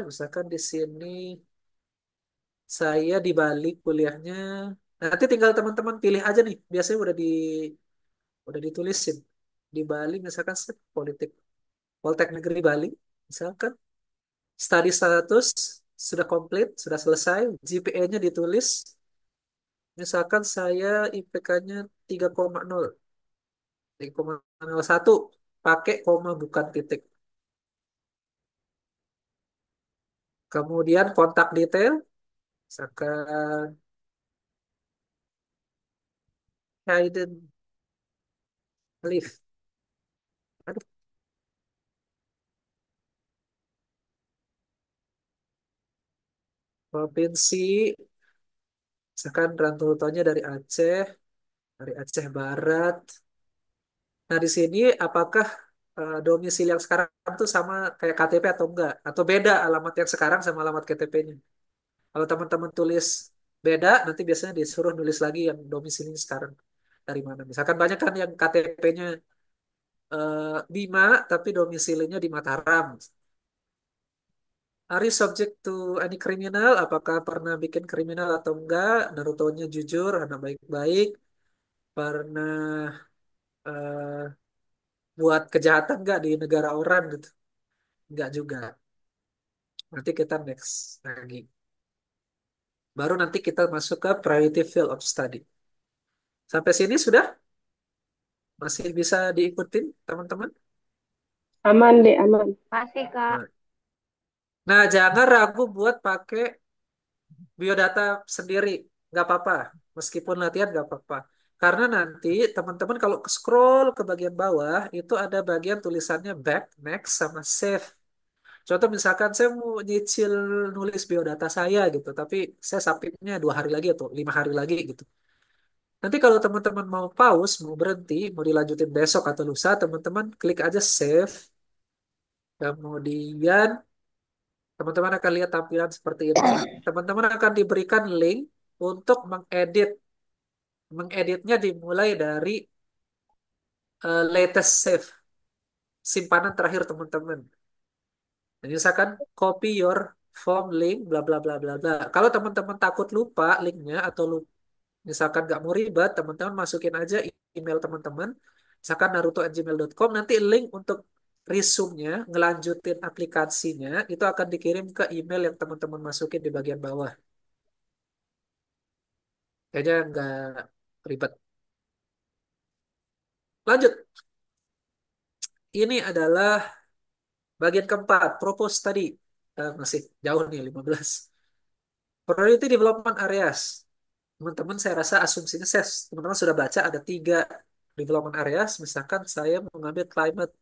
misalkan di sini saya di Bali kuliahnya. Nanti tinggal teman-teman pilih aja nih. Biasanya udah ditulisin. Di Bali misalkan politik Poltek Negeri Bali, misalkan study status sudah komplit, sudah selesai, GPA-nya ditulis. Misalkan saya IPK-nya 3,0, 3,01, pakai koma bukan titik. Kemudian kontak detail, misalkan Hayden Live. Aduh, provinsi, misalkan Rantutonya dari Aceh Barat. Nah, di sini apakah domisili yang sekarang tuh sama kayak KTP atau enggak? Atau beda alamat yang sekarang sama alamat KTP-nya? Kalau teman-teman tulis beda, nanti biasanya disuruh nulis lagi yang domisili sekarang dari mana. Misalkan banyak kan yang KTP-nya Bima, tapi domisilinya di Mataram. Are you subject to any criminal? Apakah pernah bikin kriminal atau enggak? Naruto-nya jujur, anak baik-baik. Pernah eh, buat kejahatan enggak di negara orang gitu? Enggak juga. Nanti kita next lagi. Baru nanti kita masuk ke priority field of study. Sampai sini sudah? Masih bisa diikutin, teman-teman? Aman deh, aman. Masih, Kak. Nah, nah, jangan ragu buat pakai biodata sendiri. Nggak apa-apa. Meskipun latihan nggak apa-apa. Karena nanti teman-teman kalau scroll ke bagian bawah, itu ada bagian tulisannya back, next, sama save. Contoh misalkan saya mau nyicil nulis biodata saya gitu, tapi saya submitnya 2 hari lagi atau 5 hari lagi gitu. Nanti kalau teman-teman mau pause, mau berhenti, mau dilanjutin besok atau lusa, teman-teman klik aja save. Kemudian teman-teman akan lihat tampilan seperti ini. Teman-teman akan diberikan link untuk mengedit. Mengeditnya dimulai dari latest save, simpanan terakhir teman-teman. Jadi misalkan copy your form link, bla bla bla bla bla. Kalau teman-teman takut lupa linknya atau misalkan nggak mau ribet, teman-teman masukin aja email teman-teman. Misalkan naruto@gmail.com, nanti link untuk resume-nya, ngelanjutin aplikasinya, itu akan dikirim ke email yang teman-teman masukin di bagian bawah. Kayaknya nggak ribet. Lanjut. Ini adalah bagian keempat, propose tadi. Masih jauh nih, 15. Priority Development Areas. Teman-teman, saya rasa asumsinya teman-teman sudah baca ada 3 development areas. Misalkan saya mengambil climate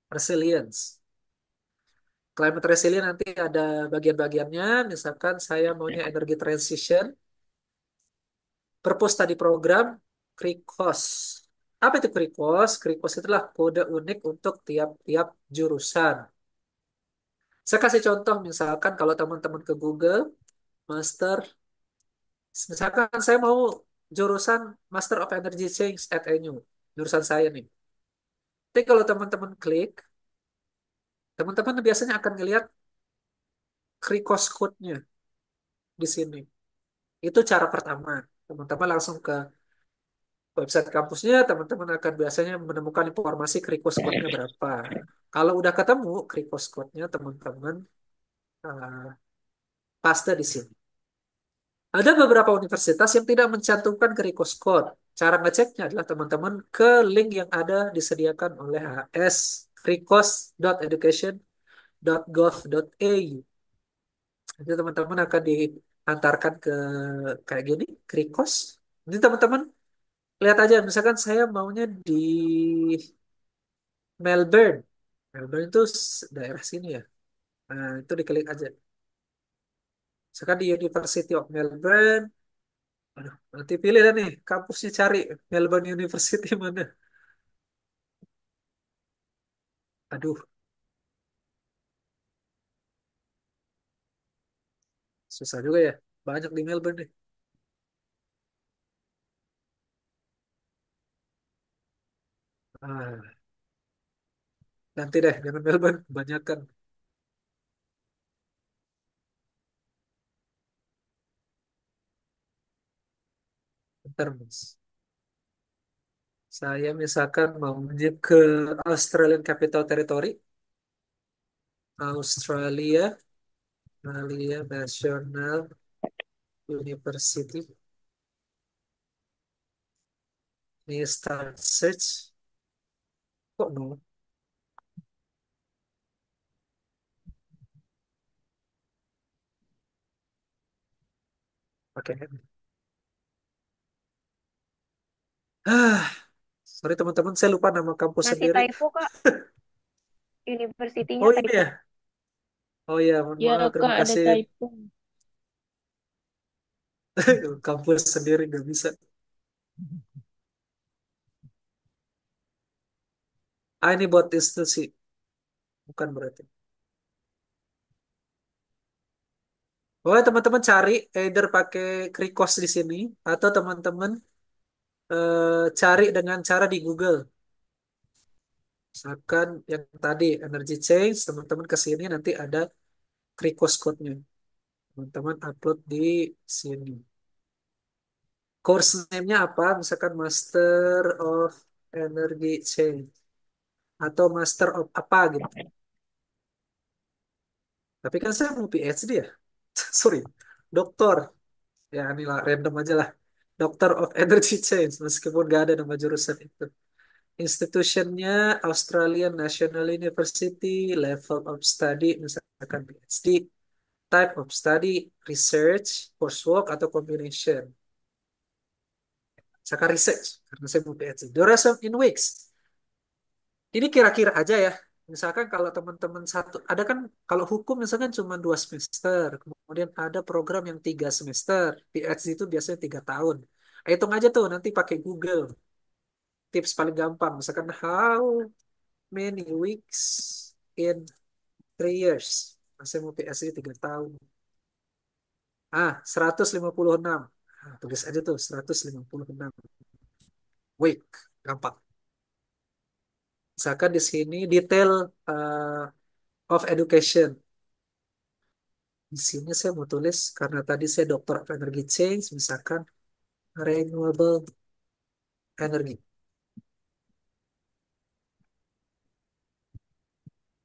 resilience. Climate resilience nanti ada bagian-bagiannya. Misalkan saya maunya energy transition. Purpose tadi program, Krikos. Apa itu Krikos? Krikos itulah kode unik untuk tiap-tiap jurusan. Saya kasih contoh, misalkan kalau teman-teman ke Google, Master, misalkan saya mau jurusan Master of Energy Change at NU, jurusan saya nih. Tapi kalau teman-teman klik, teman-teman biasanya akan ngelihat Krikos code-nya di sini. Itu cara pertama. Teman-teman langsung ke website kampusnya, teman-teman akan biasanya menemukan informasi Krikos code-nya berapa. Kalau udah ketemu Krikos code-nya, teman-teman uh, paste di sini. Ada beberapa universitas yang tidak mencantumkan ke request code. Cara ngeceknya adalah teman-teman ke link yang ada disediakan oleh HS request.education.gov.au. Jadi teman-teman akan diantarkan ke kayak gini, ke request. Ini teman-teman lihat aja, misalkan saya maunya di Melbourne. Melbourne itu daerah sini ya. Nah, itu diklik aja. Misalkan di University of Melbourne. Aduh, nanti pilih dah nih, kampusnya cari Melbourne University mana. Aduh, susah juga ya. Banyak di Melbourne nih. Ah, nanti deh, jangan Melbourne, kebanyakan. Bentar, Mas. Saya misalkan mau menuju ke Australian Capital Territory, Australia, Australia National University. Ini start search. Kok no? Oke. Ah, sorry teman-teman, saya lupa nama kampus Masih sendiri. typo, Kak. Universitinya Oh ini typo. ya. Oh iya, mohon Ya, maaf. Kak, Terima ada kasih. typo. Kampus sendiri nggak bisa. Ah ini buat institusi, bukan berarti. Oh teman-teman cari either pakai Krikos di sini atau teman-teman cari dengan cara di Google. Misalkan yang tadi energy change, teman-teman ke sini nanti ada Krikos code-nya. Teman-teman upload di sini. Course name-nya apa? Misalkan Master of Energy Change atau Master of apa gitu. Tapi kan saya mau PhD ya. Sorry. Doktor. Ya inilah random aja lah. Doctor of Energy Change meskipun gak ada nama jurusan itu. Institutionnya Australian National University, level of study misalkan PhD, type of study, research, coursework atau combination. Misalkan research karena saya mau PhD. Duration in weeks. Ini kira-kira aja ya. Misalkan kalau teman-teman satu, ada kan kalau hukum misalkan cuma 2 semester, kemudian ada program yang 3 semester, PhD itu biasanya 3 tahun. Hitung aja tuh nanti pakai Google. Tips paling gampang, misalkan how many weeks in 3 years. Saya mau PhD 3 tahun. 156. Tulis aja tuh 156 week. Gampang. Misalkan di sini detail of education. Di sini saya mau tulis karena tadi saya Doctor of Energy Change, misalkan renewable energy.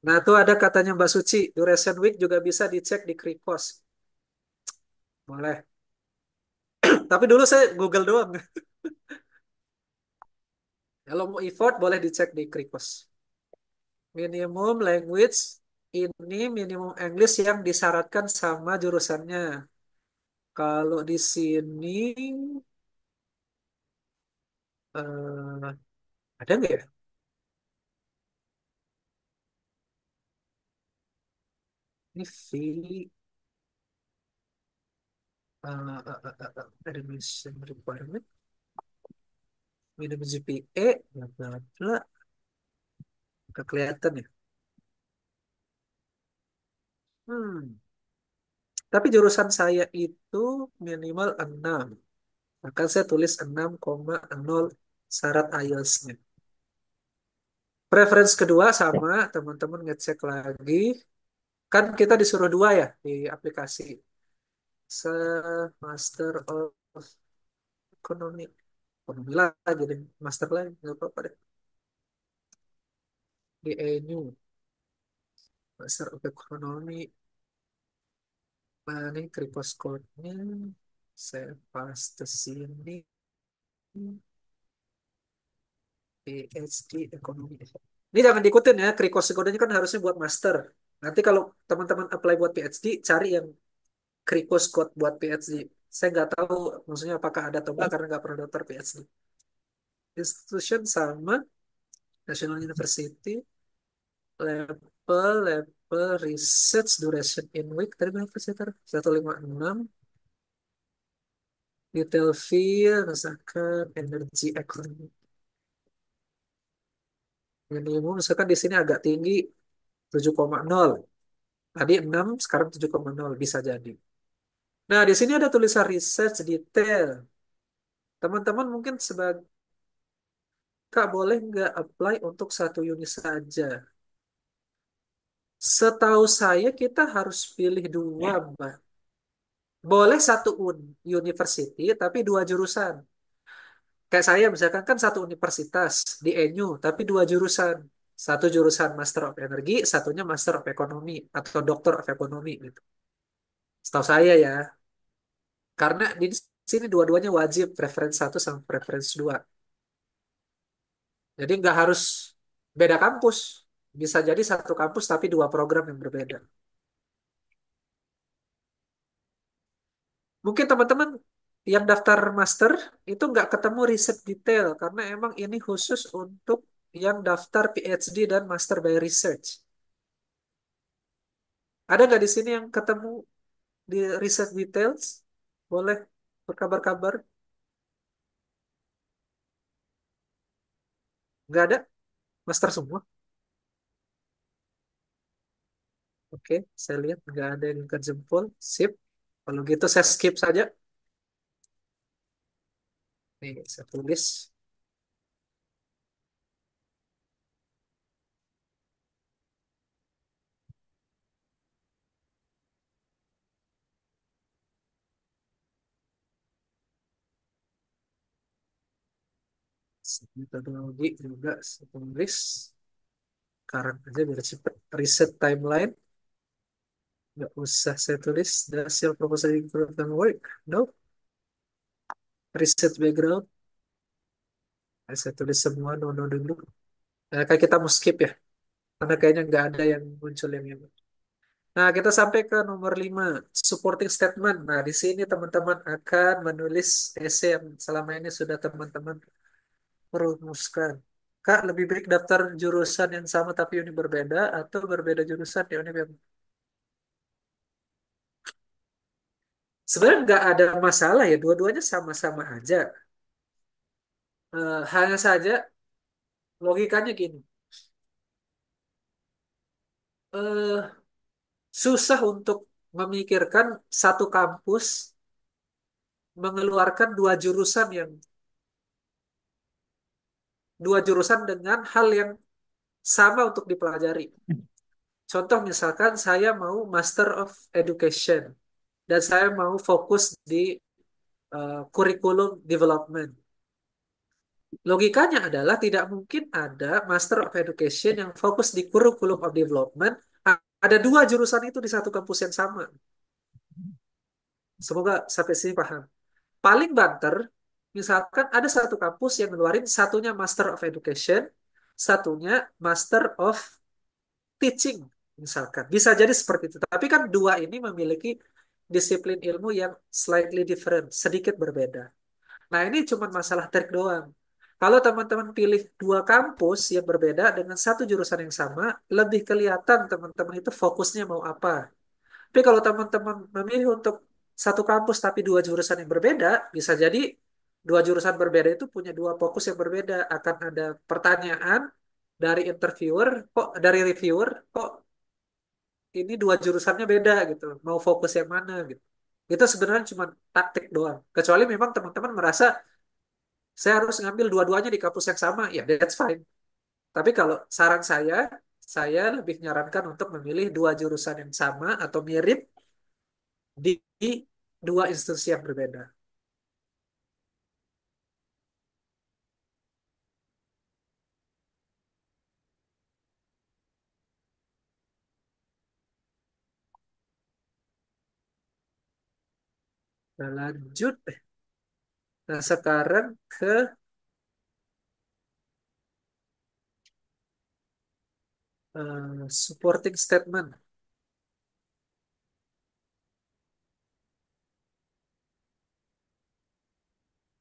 Nah, itu ada katanya Mbak Suci, duration week juga bisa dicek di Krikos. Boleh. Tapi dulu saya Google doang. Kalau mau effort boleh dicek di Krikos. Minimum language ini minimum English yang disyaratkan sama jurusannya. Kalau di sini ada nggak ya? Ini fee admission requirement, minimum GPA, bla bla bla. Nggak kelihatan ya. Hmm. Tapi jurusan saya itu minimal 6. Maka saya tulis 6,0 syarat IELTS-nya. Preference kedua sama, teman-teman ngecek lagi. Kan kita disuruh dua ya di aplikasi. Se Master of Economy. Ekonomi lagi deh. Master lagi. Nggak apa-apa deh. Di ENU. Master of Economy. Nah, ini Kripos code-nya. Saya paste sini. PhD Ekonomi. Ini jangan diikutin ya, Krikos kodenya kan harusnya buat master. Nanti kalau teman-teman apply buat PhD, cari yang Krikos code buat PhD. Saya nggak tahu, maksudnya apakah ada atau enggak karena nggak pernah daftar PhD. Institution sama, National University, level research duration in week, tadi berapa sih? 156, detail field, misalkan energy economy. Minimum, misalkan di sini agak tinggi, 7,0. Tadi 6, sekarang 7,0 bisa jadi. Nah, di sini ada tulisan research detail. Teman-teman mungkin sebagai Kak boleh nggak apply untuk satu unit saja? Setahu saya kita harus pilih dua, Mbak. Boleh satu university, tapi dua jurusan. Kayak saya misalkan kan satu universitas di ENU, tapi dua jurusan. Satu jurusan Master of Energy, satunya Master of Economy atau Doctor of Economy gitu. Setahu saya ya, karena di sini dua-duanya wajib preference satu sama preference dua. Jadi nggak harus beda kampus. Bisa jadi satu kampus tapi dua program yang berbeda. Mungkin teman-teman yang daftar master itu nggak ketemu riset detail karena emang ini khusus untuk yang daftar PhD dan Master by Research. Ada nggak di sini yang ketemu di riset details? Boleh berkabar-kabar? Nggak ada? Master semua? Oke, saya lihat nggak ada yang angkat jempol. Sip. Kalau gitu saya skip saja. Nih, saya tulis. Metodologi juga saya tulis. Sekarang aja biar cepet. Riset timeline. Nggak usah saya tulis. Hasil proposal improvement work. No. Research background. Saya tulis semua. No, no dulu. Kayak kita mau skip ya. Karena kayaknya nggak ada yang muncul yang ini. Nah, kita sampai ke nomor 5, supporting statement. Nah, di sini teman-teman akan menulis essay yang selama ini sudah teman-teman rumuskan. Kak, lebih baik daftar jurusan yang sama tapi uni berbeda atau berbeda jurusan di uni yang... Sebenarnya nggak ada masalah ya, dua-duanya sama-sama aja. Hanya saja logikanya gini, eh, susah untuk memikirkan satu kampus mengeluarkan dua jurusan dengan hal yang sama untuk dipelajari. Contoh misalkan saya mau Master of Education dan saya mau fokus di curriculum development. Logikanya adalah tidak mungkin ada Master of Education yang fokus di curriculum of development. Ada dua jurusan itu di satu kampus yang sama. Semoga sampai sini paham. Paling banter, misalkan ada satu kampus yang ngeluarin satunya Master of Education, satunya Master of Teaching, misalkan. Bisa jadi seperti itu. Tapi kan dua ini memiliki disiplin ilmu yang slightly different, sedikit berbeda. Nah, ini cuma masalah trik doang. Kalau teman-teman pilih dua kampus yang berbeda dengan satu jurusan yang sama, lebih kelihatan teman-teman itu fokusnya mau apa. Tapi kalau teman-teman memilih untuk satu kampus tapi dua jurusan yang berbeda, bisa jadi dua jurusan berbeda itu punya dua fokus yang berbeda. Akan ada pertanyaan dari interviewer, kok dari reviewer, kok ini dua jurusannya beda gitu. Mau fokus yang mana gitu. Itu sebenarnya cuma taktik doang. Kecuali memang teman-teman merasa saya harus ngambil dua-duanya di kampus yang sama, ya that's fine. Tapi kalau saran saya lebih menyarankan untuk memilih dua jurusan yang sama atau mirip di dua institusi yang berbeda. Nah, lanjut. Nah, sekarang ke supporting statement.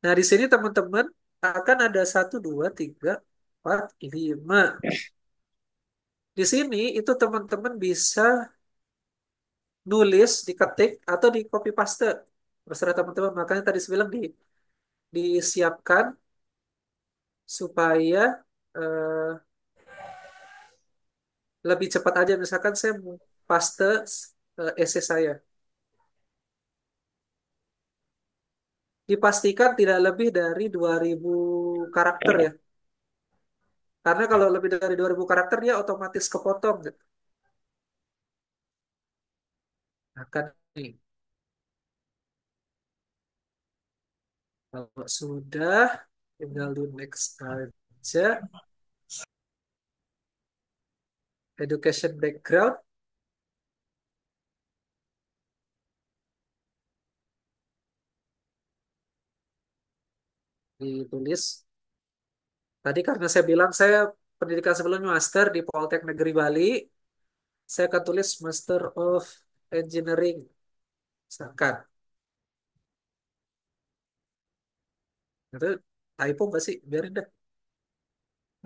Nah, di sini teman-teman akan ada satu, dua, tiga, empat, lima. Di sini itu teman-teman bisa nulis, diketik, atau di copy paste. Terserah teman-teman. Makanya tadi saya bilang disiapkan supaya eh, lebih cepat aja. Misalkan saya mau paste essay saya. Dipastikan tidak lebih dari 2.000 karakter ya. Karena kalau lebih dari 2.000 karakter dia otomatis kepotong gitu. Akan nih. Kalau sudah, Tinggal di next aja. Education background ditulis. Tadi karena saya bilang saya pendidikan sebelumnya master di Poltek Negeri Bali, saya akan tulis Master of Engineering. Misalkan. Itu typo nggak sih? Biarin deh.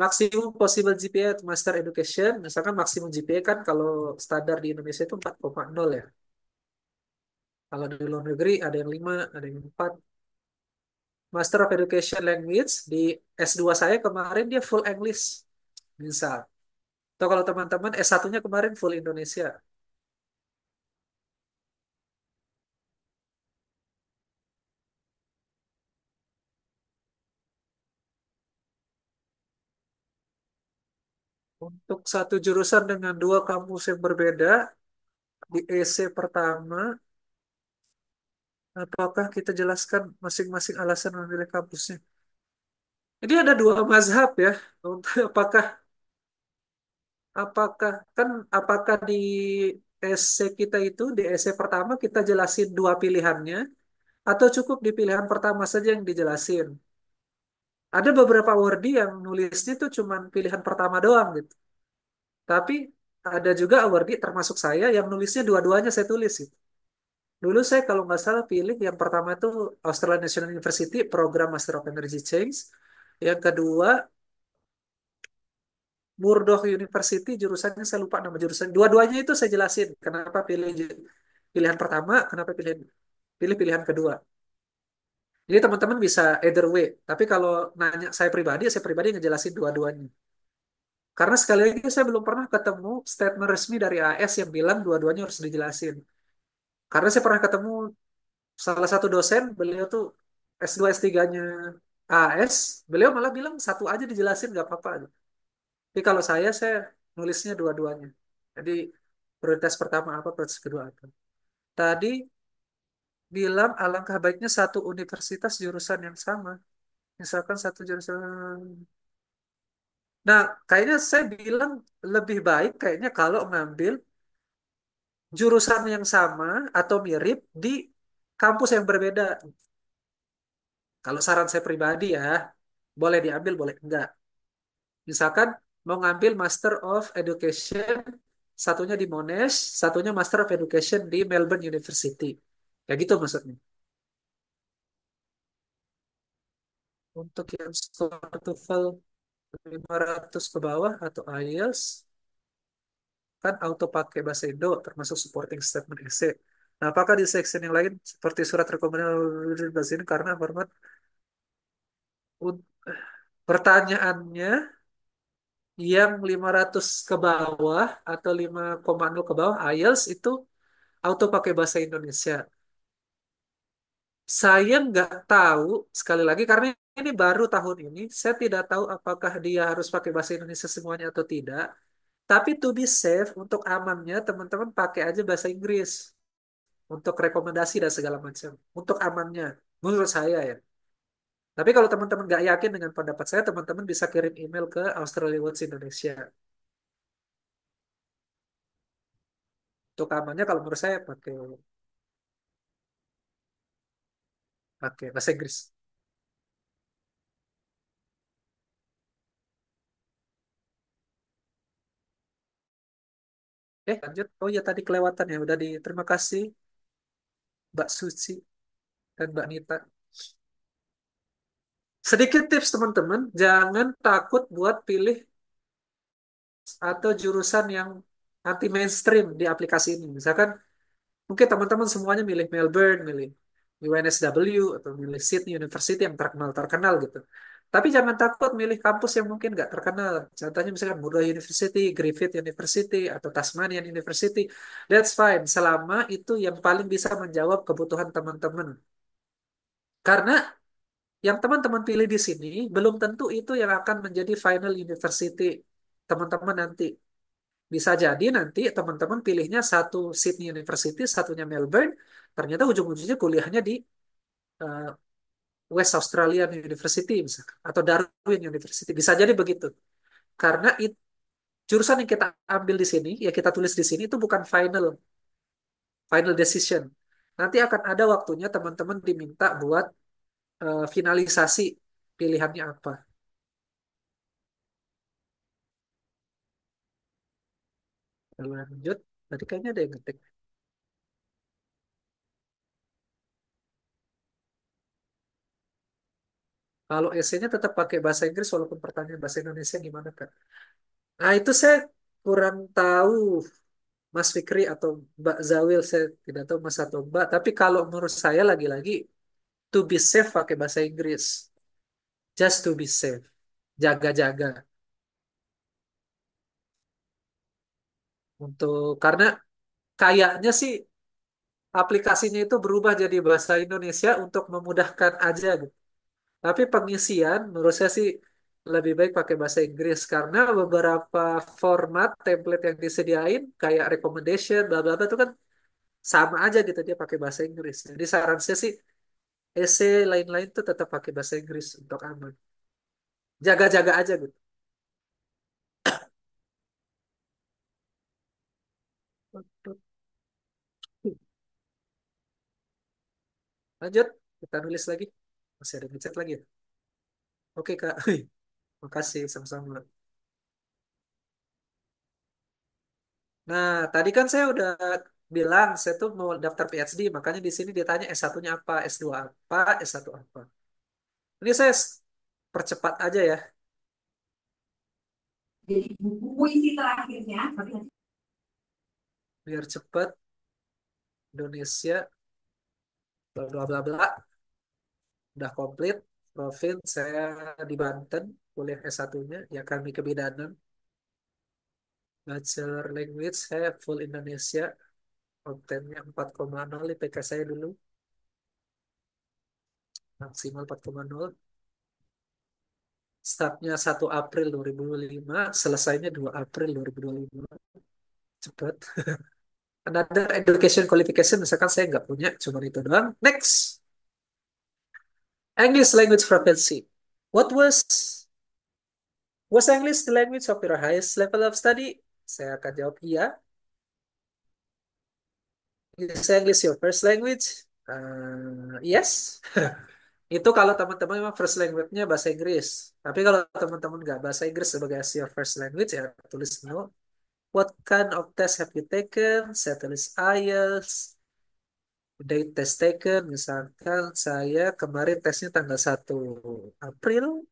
Maksimum possible GPA untuk Master Education. Misalkan maksimum GPA kan kalau standar di Indonesia itu 4,0 ya. Kalau di luar negeri ada yang 5, ada yang 4. Master of Education Language di S2 saya kemarin dia full English. Misal. Atau kalau teman-teman S1-nya kemarin full Indonesia. Untuk satu jurusan dengan dua kampus yang berbeda, di EC pertama, apakah kita jelaskan masing-masing alasan memilih kampusnya? Jadi ada dua mazhab ya. Untuk apakah kan apakah di EC kita itu di EC pertama kita jelasin dua pilihannya atau cukup di pilihan pertama saja yang dijelasin? Ada beberapa wordy yang nulisnya itu cuma pilihan pertama doang gitu. Tapi ada juga awardee termasuk saya yang nulisnya dua-duanya saya tulis gitu. Dulu saya kalau nggak salah pilih yang pertama itu Australian National University program Master of Energy Change. Yang kedua Murdoch University jurusannya saya lupa nama jurusan. Dua-duanya itu saya jelasin kenapa pilih pilihan pertama, kenapa pilih pilih pilihan kedua. Jadi teman-teman bisa either way. Tapi kalau nanya saya pribadi ngejelasin dua-duanya. Karena sekali lagi saya belum pernah ketemu statement resmi dari AS yang bilang dua-duanya harus dijelasin. Karena saya pernah ketemu salah satu dosen, beliau tuh S2 S3-nya AS, beliau malah bilang satu aja dijelasin nggak apa-apa. Tapi kalau saya nulisnya dua-duanya. Jadi prioritas pertama apa, prioritas kedua apa. Tadi bilang alangkah baiknya satu universitas jurusan yang sama. Misalkan satu jurusan. Nah, kayaknya saya bilang lebih baik kayaknya kalau ngambil jurusan yang sama atau mirip di kampus yang berbeda. Kalau saran saya pribadi ya, boleh diambil, boleh enggak. Misalkan mau ngambil Master of Education, satunya di Monash, satunya Master of Education di Melbourne University. Kayak gitu maksudnya. Untuk yang skor TOEFL 500 ke bawah atau IELTS, kan auto pakai bahasa Indo, termasuk supporting statement essay. Nah, apakah di section yang lain seperti surat rekomendasi bahasa ini karena format un- pertanyaannya yang 500 ke bawah atau 5,0 ke bawah IELTS itu auto pakai bahasa Indonesia. Saya nggak tahu, sekali lagi, karena ini baru tahun ini, saya tidak tahu apakah dia harus pakai bahasa Indonesia semuanya atau tidak. Tapi to be safe, untuk amannya, teman-teman pakai aja bahasa Inggris. Untuk rekomendasi dan segala macam. Untuk amannya, menurut saya ya. Tapi kalau teman-teman nggak yakin dengan pendapat saya, teman-teman bisa kirim email ke Australia Watch Indonesia. Untuk amannya, kalau menurut saya pakai pakai bahasa Inggris. Lanjut. Oh ya, tadi kelewatan ya. Udah di terima kasih Mbak Suci dan Mbak Nita. Sedikit tips teman-teman, jangan takut buat pilih atau jurusan yang anti mainstream di aplikasi ini. Misalkan mungkin teman-teman semuanya milih Melbourne, milih UNSW atau milih Sydney University yang terkenal-terkenal gitu. Tapi jangan takut milih kampus yang mungkin nggak terkenal. Contohnya misalkan Murdoch University, Griffith University, atau Tasmanian University. That's fine, selama itu yang paling bisa menjawab kebutuhan teman-teman. Karena yang teman-teman pilih di sini belum tentu itu yang akan menjadi final university teman-teman nanti. Bisa jadi nanti teman-teman pilihnya satu Sydney University, satunya Melbourne, ternyata ujung-ujungnya kuliahnya di West Australian University misalkan, atau Darwin University. Bisa jadi begitu. Karena jurusan yang kita ambil di sini, ya kita tulis di sini itu bukan final decision. Nanti akan ada waktunya teman-teman diminta buat finalisasi pilihannya apa. Lanjut, tadi kayaknya ada yang ngetik. Kalau esainya tetap pakai bahasa Inggris walaupun pertanyaan bahasa Indonesia gimana Kak? Nah itu saya kurang tahu Mas Fikri atau Mbak Zawil, saya tidak tahu Mas atau Mbak. Tapi kalau menurut saya lagi-lagi to be safe pakai bahasa Inggris. Just to be safe. Jaga-jaga. Karena kayaknya sih aplikasinya itu berubah jadi bahasa Indonesia untuk memudahkan aja gitu. Tapi pengisian menurut saya sih lebih baik pakai bahasa Inggris karena beberapa format template yang disediain kayak recommendation bla bla bla itu kan sama aja gitu dia pakai bahasa Inggris. Jadi saran saya sih essay lain-lain tuh tetap pakai bahasa Inggris untuk aman. Jaga-jaga aja gitu. Lanjut, kita nulis lagi. Masih ada ngechat lagi ya? Oke Kak, makasih sama-sama. Nah, tadi kan saya udah bilang saya tuh mau daftar PhD, makanya di sini ditanya S1-nya apa, S2 apa, S1 apa. Ini saya percepat aja ya, Jadi buku puisi terakhirnya, biar cepat. Indonesia, bla bla bla bla, udah komplit. Profil saya di Banten, kuliah S1-nya, ya kami kebidanan. Bachelor Language, saya full Indonesia, kontennya 4,0 IPK saya dulu, maksimal 4,0. Startnya 1 April 2005, selesainya 2 April 2025. Cepat. Another education qualification, misalkan saya nggak punya, cuma itu doang. Next, English language proficiency. What was English the language of your highest level of study? Saya akan jawab iya. Is English your first language? Yes. Itu kalau teman-teman memang first language-nya bahasa Inggris. Tapi kalau teman-teman nggak bahasa Inggris sebagai as your first language, ya tulis no. What kind of test have you taken? Saya tulis IELTS. Date test taken, misalkan saya kemarin tesnya tanggal 1 April.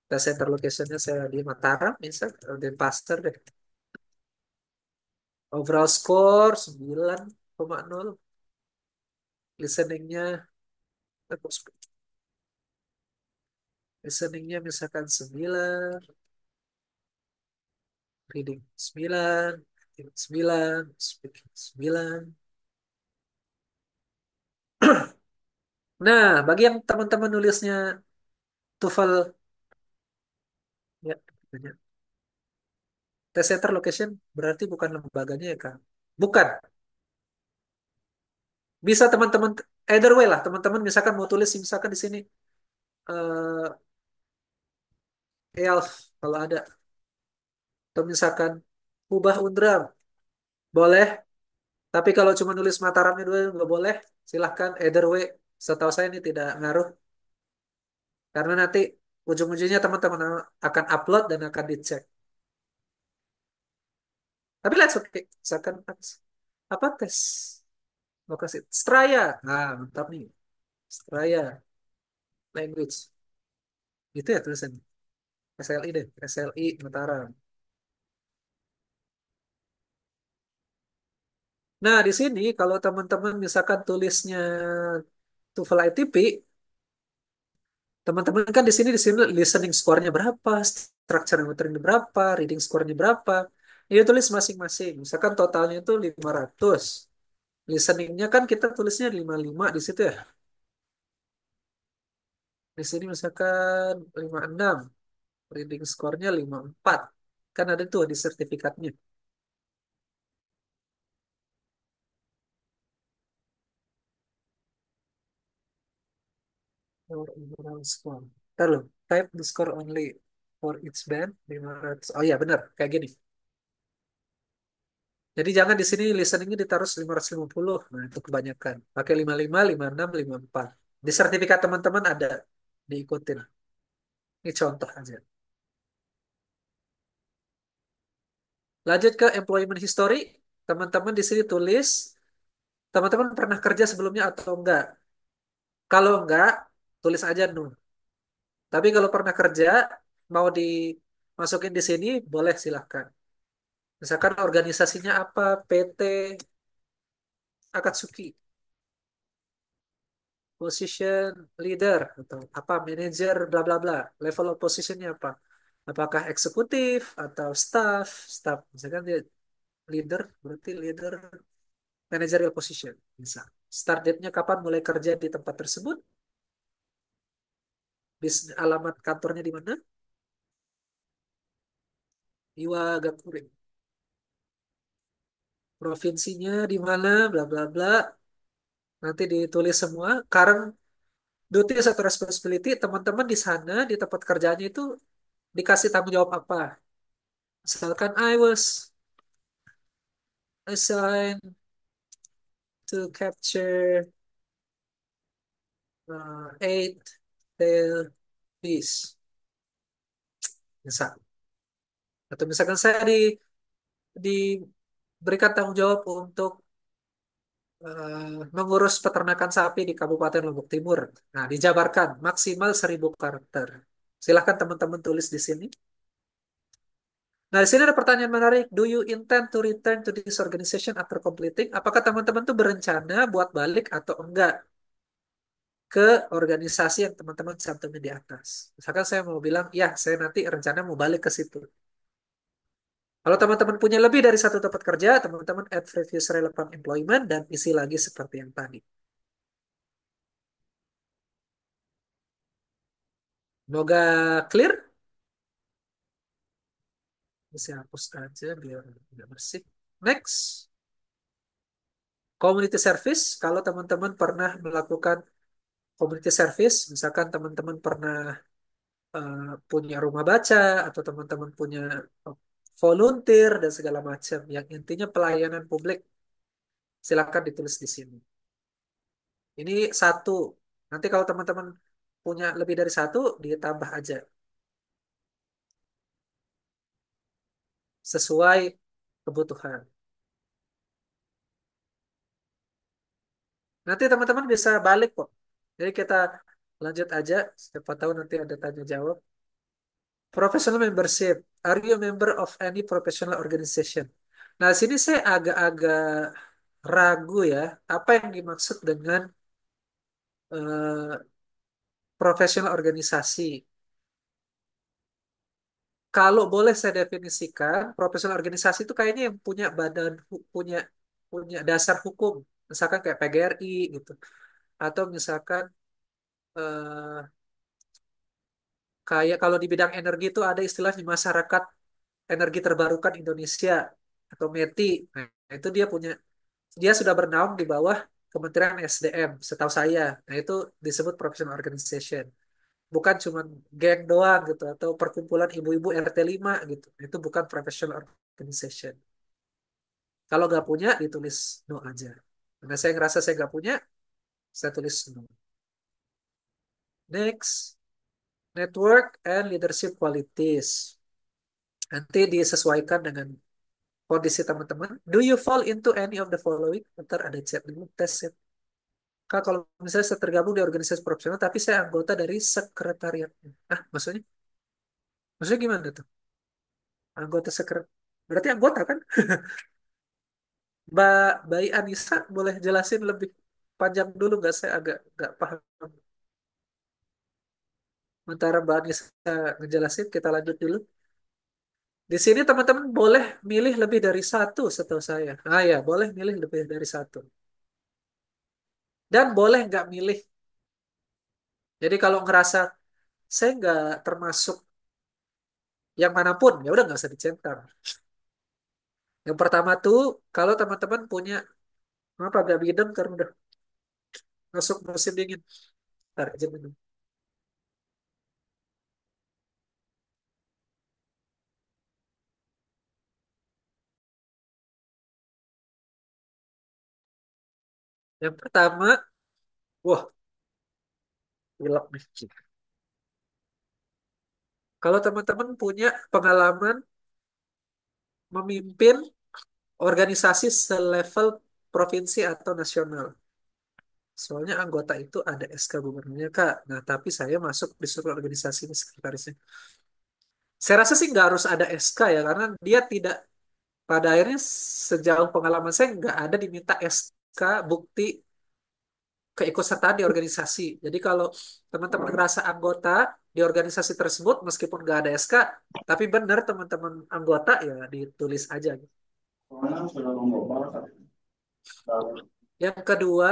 Tes center location-nya saya di Mataram, misal, di Pasteur deh. Overall score 9,0. Listeningnya, listeningnya misalkan 9, reading 9, writing 9, speaking 9. Nah, bagi yang teman-teman nulisnya TOEFL, ya, banyak. Tes center location berarti bukan lembaganya ya, Kak? Bukan. Bisa teman-teman, either way lah, teman-teman misalkan mau tulis, misalkan di sini, eh EALF, kalau ada. Atau misalkan, ubah Undram, boleh. Tapi kalau cuma nulis Mataramnya dulu nggak boleh. Silahkan, either way. Setahu saya ini tidak ngaruh. Karena nanti ujung-ujungnya teman-teman akan upload dan akan dicek. Tapi let's okay. Misalkan apa tes lokasi Straya. Nah, mantap nih. Straya language. Itu ya tulisannya. SLI deh. SLI Mataram. Nah, di sini kalau teman-teman misalkan tulisnya TOEFL ITP, teman-teman kan di sini listening score-nya berapa, structure metering berapa, reading score-nya berapa. Ini tulis masing-masing. Misalkan totalnya itu 500. Listeningnya kan kita tulisnya 55 di situ ya. Di sini misalkan 56, reading score-nya 54. Kan ada tuh di sertifikatnya. For overall score. Ntar lo, type the score only for each band 500. Oh iya benar, kayak gini. Jadi jangan di sini listeningnya ditaruh 550. Nah, itu kebanyakan. Pakai 55, 56, 54. Di sertifikat teman-teman ada diikutin. Ini contoh aja. Lanjut ke employment history. Teman-teman di sini tulis, teman-teman pernah kerja sebelumnya atau enggak? Kalau enggak, tulis aja no. Tapi kalau pernah kerja, mau dimasukin di sini, boleh silahkan. Misalkan organisasinya apa, PT, Akatsuki, position leader, atau apa, manager, bla bla bla. Level of positionnya apa? Apakah eksekutif atau staff, misalkan dia leader, berarti leader managerial position, bisa. Start date-nya kapan mulai kerja di tempat tersebut, alamat kantornya di mana, Iwagakure, provinsinya di mana, bla bla bla. Nanti ditulis semua. Current duties atau responsibility teman-teman di sana di tempat kerjanya itu dikasih tanggung jawab apa. Misalkan I was assigned to capture eight tail fish. Misal. Atau misalkan saya diberikan tanggung jawab untuk mengurus peternakan sapi di Kabupaten Lombok Timur. Nah, dijabarkan maksimal 1.000 karakter. Silahkan teman-teman tulis di sini. Nah, di sini ada pertanyaan menarik. Do you intend to return to this organization after completing? Apakah teman-teman tuh berencana buat balik atau enggak ke organisasi yang teman-teman cantumin di atas? Misalkan saya mau bilang, ya, saya nanti rencana mau balik ke situ. Kalau teman-teman punya lebih dari satu tempat kerja, teman-teman add previous relevant employment dan isi lagi seperti yang tadi. Semoga clear. Bisa hapus aja biar tidak bersih. Next, community service. Kalau teman-teman pernah melakukan community service, misalkan teman-teman pernah punya rumah baca atau teman-teman punya eh, volunteer dan segala macam, yang intinya pelayanan publik, silakan ditulis di sini. Ini satu. Nanti kalau teman-teman punya lebih dari satu, ditambah aja sesuai kebutuhan. Nanti teman-teman bisa balik kok. Jadi kita lanjut aja. Siapa tahu nanti ada tanya jawab. Professional membership. Are you a member of any professional organization? Nah, sini saya agak-agak ragu ya. Apa yang dimaksud dengan eh, profesional organisasi? Kalau boleh saya definisikan, profesional organisasi itu kayaknya yang punya punya punya dasar hukum. Misalkan kayak PGRI gitu. Atau misalkan eh, kayak kalau di bidang energi itu ada istilahnya Masyarakat Energi Terbarukan Indonesia atau METI. Nah, itu dia sudah bernaung di bawah Kementerian SDM, setahu saya. Nah, itu disebut professional organization. Bukan cuma geng doang gitu atau perkumpulan ibu-ibu RT 5 gitu. Itu bukan professional organization. Kalau nggak punya, ditulis no aja. Karena saya ngerasa saya nggak punya, saya tulis no. Next, network and leadership qualities. Nanti disesuaikan dengan kondisi teman-teman. Do you fall into any of the following? Ntar ada chat dulu, tes ya. Kak, kalau misalnya saya tergabung di organisasi profesional, tapi saya anggota dari sekretariat. Ah, maksudnya gimana tuh? Anggota sekret, berarti anggota kan? Mbak Bayi Anissa, boleh jelasin lebih panjang dulu nggak? Saya agak nggak paham. Sementara Mbak Anissa ngejelasin, kita lanjut dulu. Di sini teman-teman boleh milih lebih dari satu setahu saya. Ah ya, boleh milih lebih dari satu. Dan boleh nggak milih. Jadi kalau ngerasa saya nggak termasuk yang manapun, ya udah nggak usah dicenter. Yang pertama tuh, kalau teman-teman punya apa agak bidem karena udah masuk musim dingin. Ntar aja minum. Yang pertama, wah, pilek nih. Kalau teman-teman punya pengalaman memimpin organisasi selevel provinsi atau nasional. Soalnya anggota itu ada SK gubernurnya, Kak. Nah, tapi saya masuk di suatu organisasi ini sekretarisnya. Saya rasa sih nggak harus ada SK ya, karena dia tidak, pada akhirnya sejauh pengalaman saya nggak ada diminta SK bukti keikutsertaan di organisasi. Jadi kalau teman-teman ngerasa anggota di organisasi tersebut, meskipun nggak ada SK, tapi benar teman-teman anggota ya ditulis aja gitu. Yang kedua,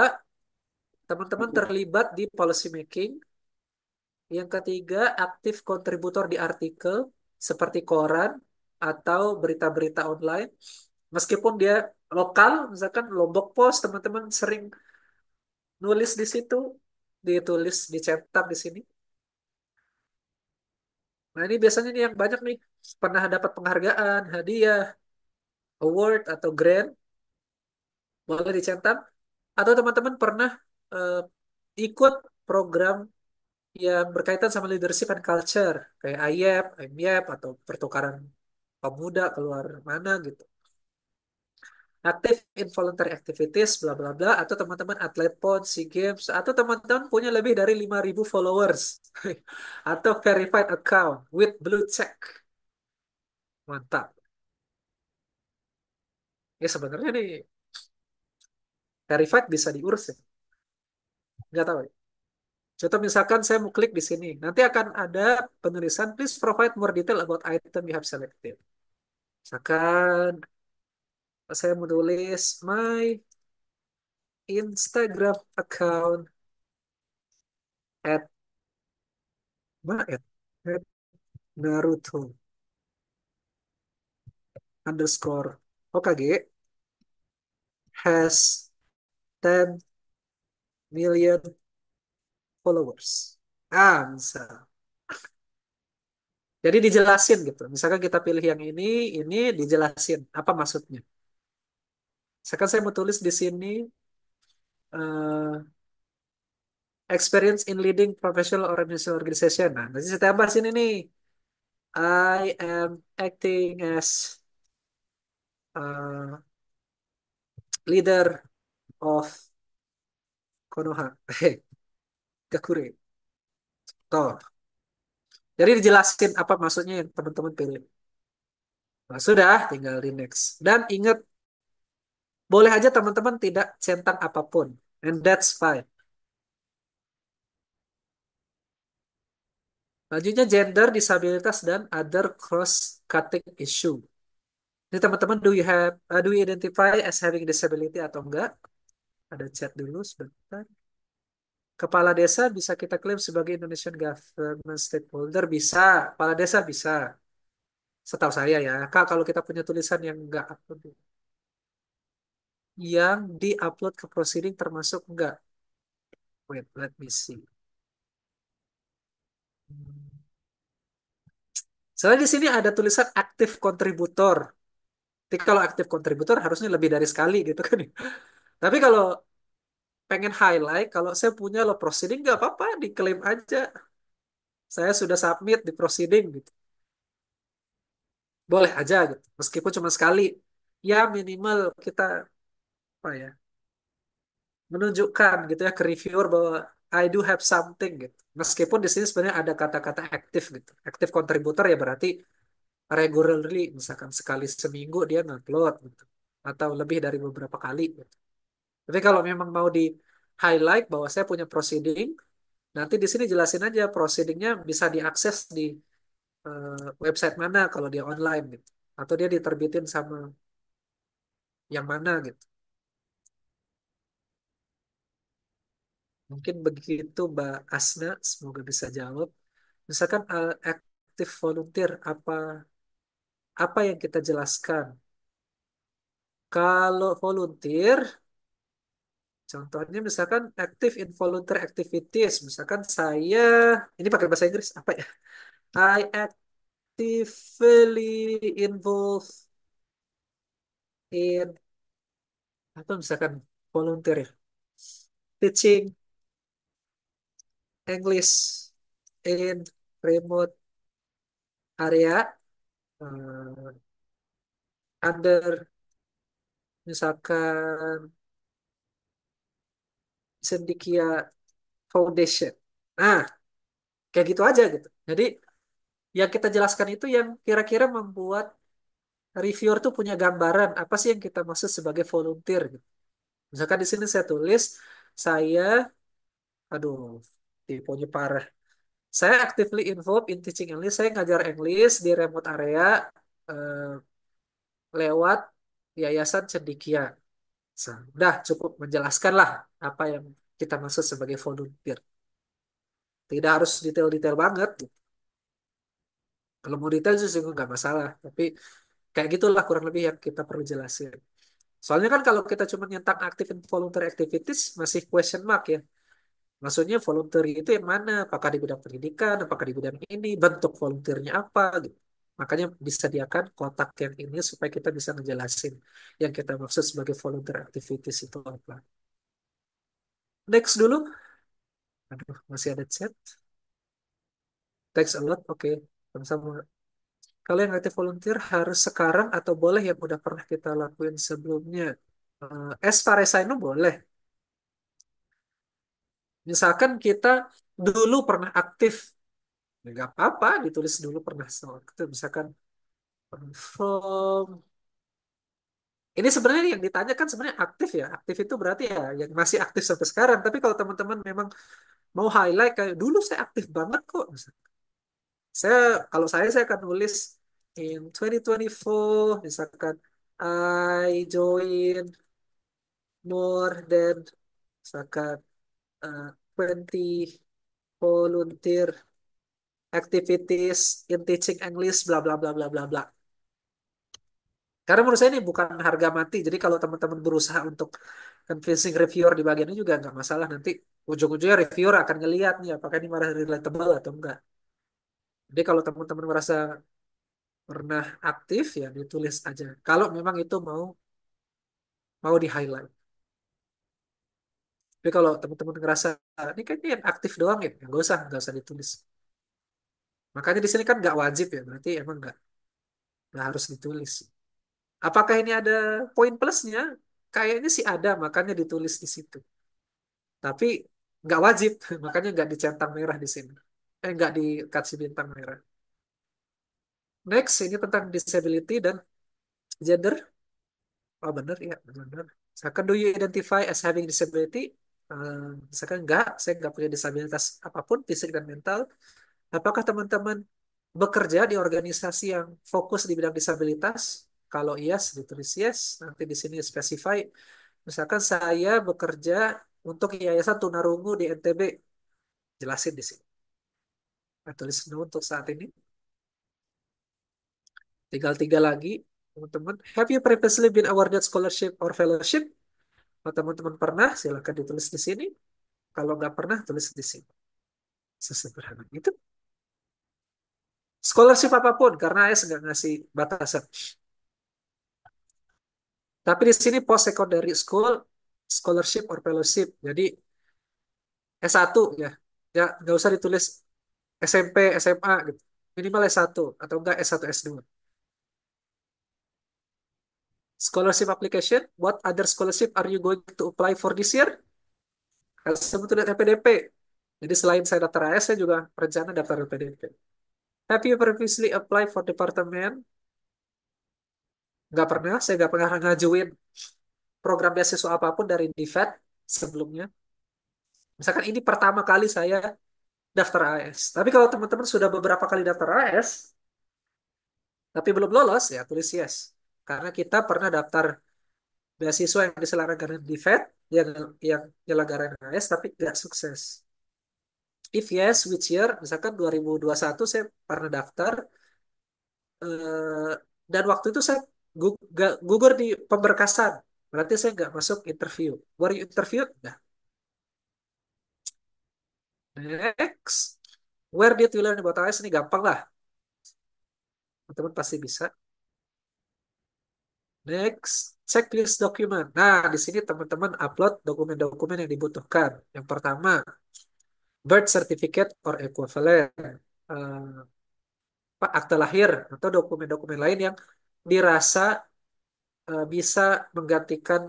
teman-teman terlibat di policy making. Yang ketiga, aktif kontributor di artikel seperti koran atau berita-berita online. Meskipun dia lokal, misalkan Lombok Post, teman-teman sering nulis di situ, ditulis, dicetak di sini. Nah, ini biasanya nih yang banyak nih pernah dapat penghargaan, hadiah, award atau grant, boleh dicetak. Atau teman-teman pernah eh, ikut program yang berkaitan sama leadership and culture, kayak IEP, IMYEP, atau pertukaran pemuda keluar mana gitu. Aktif in voluntary activities, bla bla bla, atau teman-teman atlet PON, SEA Games, atau teman-teman punya lebih dari 5.000 followers, atau verified account with blue check. Mantap. Ya sebenarnya nih, verified bisa diurus ya. Nggak tahu ya. Contoh misalkan saya mau klik di sini, nanti akan ada penulisan, please provide more detail about item you have selected. Misalkan saya menulis my Instagram account at at Naruto underscore OKG has 10 million followers. Bisa. Jadi dijelasin gitu. Misalkan kita pilih yang ini dijelasin apa maksudnya. Misalkan saya mau tulis di sini eh, experience in leading professional organization. Nah, nanti saya tambah sini nih. I am acting as uh, leader of Konoha. Gakure. Toh. Jadi dijelasin apa maksudnya yang teman-teman pilih. Nah, sudah, tinggal di next. Dan ingat, boleh aja teman-teman tidak centang apapun. And that's fine. Selanjutnya gender, disabilitas, dan other cross-cutting issue. Ini teman-teman, do you identify as having disability atau enggak? Ada chat dulu sebentar. Kepala desa bisa kita klaim sebagai Indonesian government stakeholder? Bisa. Kepala desa bisa. Setahu saya ya. Kak, kalau kita punya tulisan yang enggak upload, yang di-upload ke proceeding termasuk enggak? Wait, let me see. Soalnya di sini ada tulisan aktif kontributor. Tapi kalau aktif kontributor harusnya lebih dari sekali gitu kan. Tapi kalau pengen highlight, kalau saya punya lo proceeding nggak apa-apa, diklaim aja. Saya sudah submit di proceeding gitu. Boleh aja gitu. Meskipun cuma sekali. Ya minimal kita apa ya, menunjukkan gitu ya ke reviewer bahwa I do have something gitu. Meskipun di sini sebenarnya ada kata-kata aktif gitu. Aktif kontributor ya berarti regularly, misalkan sekali seminggu dia ngupload gitu. Atau lebih dari beberapa kali gitu. Tapi kalau memang mau di highlight bahwa saya punya proceeding, nanti di sini jelasin aja proceedingnya bisa diakses di website mana kalau dia online gitu. Atau dia diterbitin sama yang mana gitu. Mungkin begitu Mbak Asna, semoga bisa jawab. Misalkan aktif volunteer, apa yang kita jelaskan? Kalau volunteer, contohnya misalkan active in volunteer activities. Misalkan saya, ini pakai bahasa Inggris, apa ya? I actively involved in, apa misalkan volunteer ya? teaching English in remote area uh, under misalkan Sendikia Foundation. Nah, kayak gitu aja gitu. Jadi yang kita jelaskan itu yang kira-kira membuat reviewer tuh punya gambaran apa sih yang kita maksud sebagai volunteer gitu. Misalkan di sini saya tulis saya, aduh, tiponya parah. Saya actively involved in teaching English. Saya ngajar English di remote area eh, lewat Yayasan Cendikia. Udah cukup menjelaskan lah apa yang kita maksud sebagai volunteer. Tidak harus detail-detail banget. Kalau mau detail justru nggak masalah. Tapi kayak gitulah kurang lebih yang kita perlu jelasin. Soalnya kan kalau kita cuma nyentak active in voluntary activities masih question mark ya. Maksudnya voluntary itu yang mana? Apakah di bidang pendidikan? Apakah di bidang ini? Bentuk volunteernya apa? Gitu. Makanya disediakan kotak yang ini supaya kita bisa ngejelasin yang kita maksud sebagai volunteer activities itu apa. Next dulu. Aduh, masih ada chat. Thanks a lot. Oke, sama-sama. Kalau yang aktif volunteer harus sekarang atau boleh yang udah pernah kita lakuin sebelumnya? As far as I know boleh. Misalkan kita dulu pernah aktif, ya nggak apa-apa ditulis dulu pernah aktif. Misalkan from, ini sebenarnya yang ditanya kan sebenarnya aktif ya. Aktif itu berarti ya yang masih aktif sampai sekarang. Tapi kalau teman-teman memang mau highlight kayak dulu saya aktif banget kok. Saya saya akan nulis in 2024 misalkan I join more than misalkan 20 volunteer activities in teaching English bla bla bla bla bla bla. Karena menurut saya ini bukan harga mati. Jadi kalau teman-teman berusaha untuk convincing reviewer di bagian ini juga nggak masalah. Nanti ujung-ujungnya reviewer akan ngeliat nih apakah ini malah relatable atau enggak. Jadi kalau teman-teman merasa pernah aktif ya ditulis aja. Kalau memang itu mau di highlight. Tapi kalau teman-teman ngerasa ini kayaknya yang aktif doang ya, nggak usah ditulis. Makanya di sini kan nggak wajib ya, berarti emang nggak harus ditulis. Apakah ini ada poin plusnya? Kayaknya sih ada, makanya ditulis di situ. Tapi nggak wajib, makanya nggak dicentang merah di sini. Nggak dikasih bintang merah. Next, ini tentang disability dan gender. Oh bener ya, bener. Misalkan, do you identify as having disability? Misalkan enggak, saya nggak punya disabilitas apapun, fisik dan mental. Apakah teman-teman bekerja di organisasi yang fokus di bidang disabilitas? Kalau yes, ditulis yes. Nanti di sini specify. Misalkan saya bekerja untuk Yayasan Tunarungu di NTB. Jelasin di sini. Saya tulis no untuk saat ini. Tinggal tiga lagi, teman-teman. Have you previously been awarded scholarship or fellowship? Kalau teman-teman pernah, silahkan ditulis di sini. Kalau nggak pernah, tulis di sini. Sesederhana itu. Scholarship apapun, karena AS nggak ngasih batasan. Tapi di sini post secondary school, scholarship or fellowship. Jadi S1 ya. Ya, nggak usah ditulis SMP, SMA gitu. Minimal S1 atau enggak S1, S2. Scholarship application, what other scholarship are you going to apply for this year? Saya tulis LPDP. Jadi selain saya daftar AS, saya juga rencana daftar LPDP. Have you previously applied for department? Nggak pernah, saya nggak pernah ngajuin program beasiswa apapun dari DIVET sebelumnya. Misalkan ini pertama kali saya daftar AS. Tapi kalau teman-teman sudah beberapa kali daftar AS, tapi belum lolos, ya tulis yes. Karena kita pernah daftar beasiswa yang diselenggarakan DIVET, yang penyelenggaraan AS, tapi nggak sukses. If yes, which year? Misalkan 2021 saya pernah daftar, eh, dan waktu itu saya gugur di pemberkasan. Berarti saya nggak masuk interview. Were you interviewed? Nggak. Next. Where did you learn about AS? Ini gampang lah. Teman-teman pasti bisa. Next, checklist dokumen. Nah, di sini teman-teman upload dokumen-dokumen yang dibutuhkan. Yang pertama, birth certificate or equivalent. Eh, Akte lahir atau dokumen-dokumen lain yang dirasa bisa menggantikan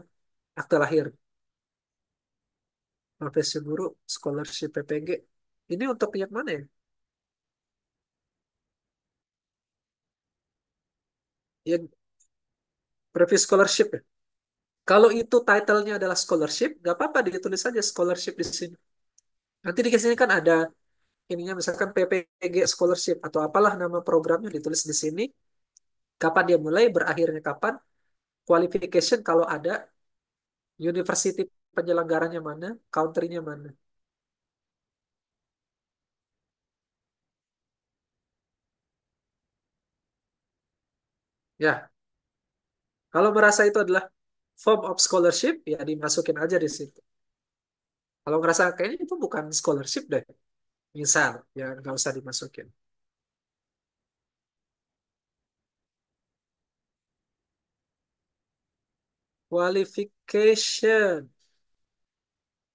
akte lahir. Profesi guru, scholarship PPG. Ini untuk yang mana ya? Yang previous scholarship ya? Kalau itu title-nya adalah scholarship, nggak apa-apa ditulis saja scholarship di sini. Nanti di sini kan ada ininya misalkan PPG scholarship atau apalah nama programnya ditulis di sini. Kapan dia mulai, berakhirnya kapan, qualification kalau ada, university penyelenggaranya mana, country-nya mana. Ya, kalau merasa itu adalah form of scholarship, ya dimasukin aja di situ. Kalau ngerasa kayaknya itu bukan scholarship deh, misal, ya nggak usah dimasukin. Qualification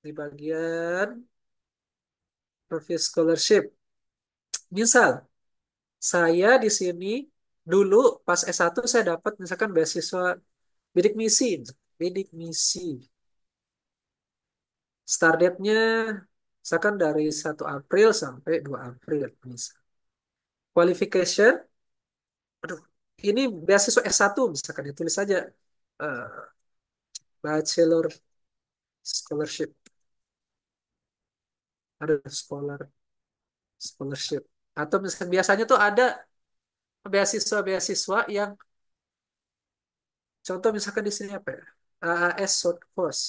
di bagian previous scholarship. Misal, saya di sini dulu pas S1 saya dapat misalkan beasiswa bidik misi. Bidik misi. Start date-nya misalkan dari 1 April sampai 2 April. Misal. Qualification, aduh, ini beasiswa S1 misalkan ditulis saja bachelor scholarship. Ada scholarship. Atau misalkan biasanya tuh ada beasiswa-beasiswa yang contoh misalkan di sini apa ya? AAS short course.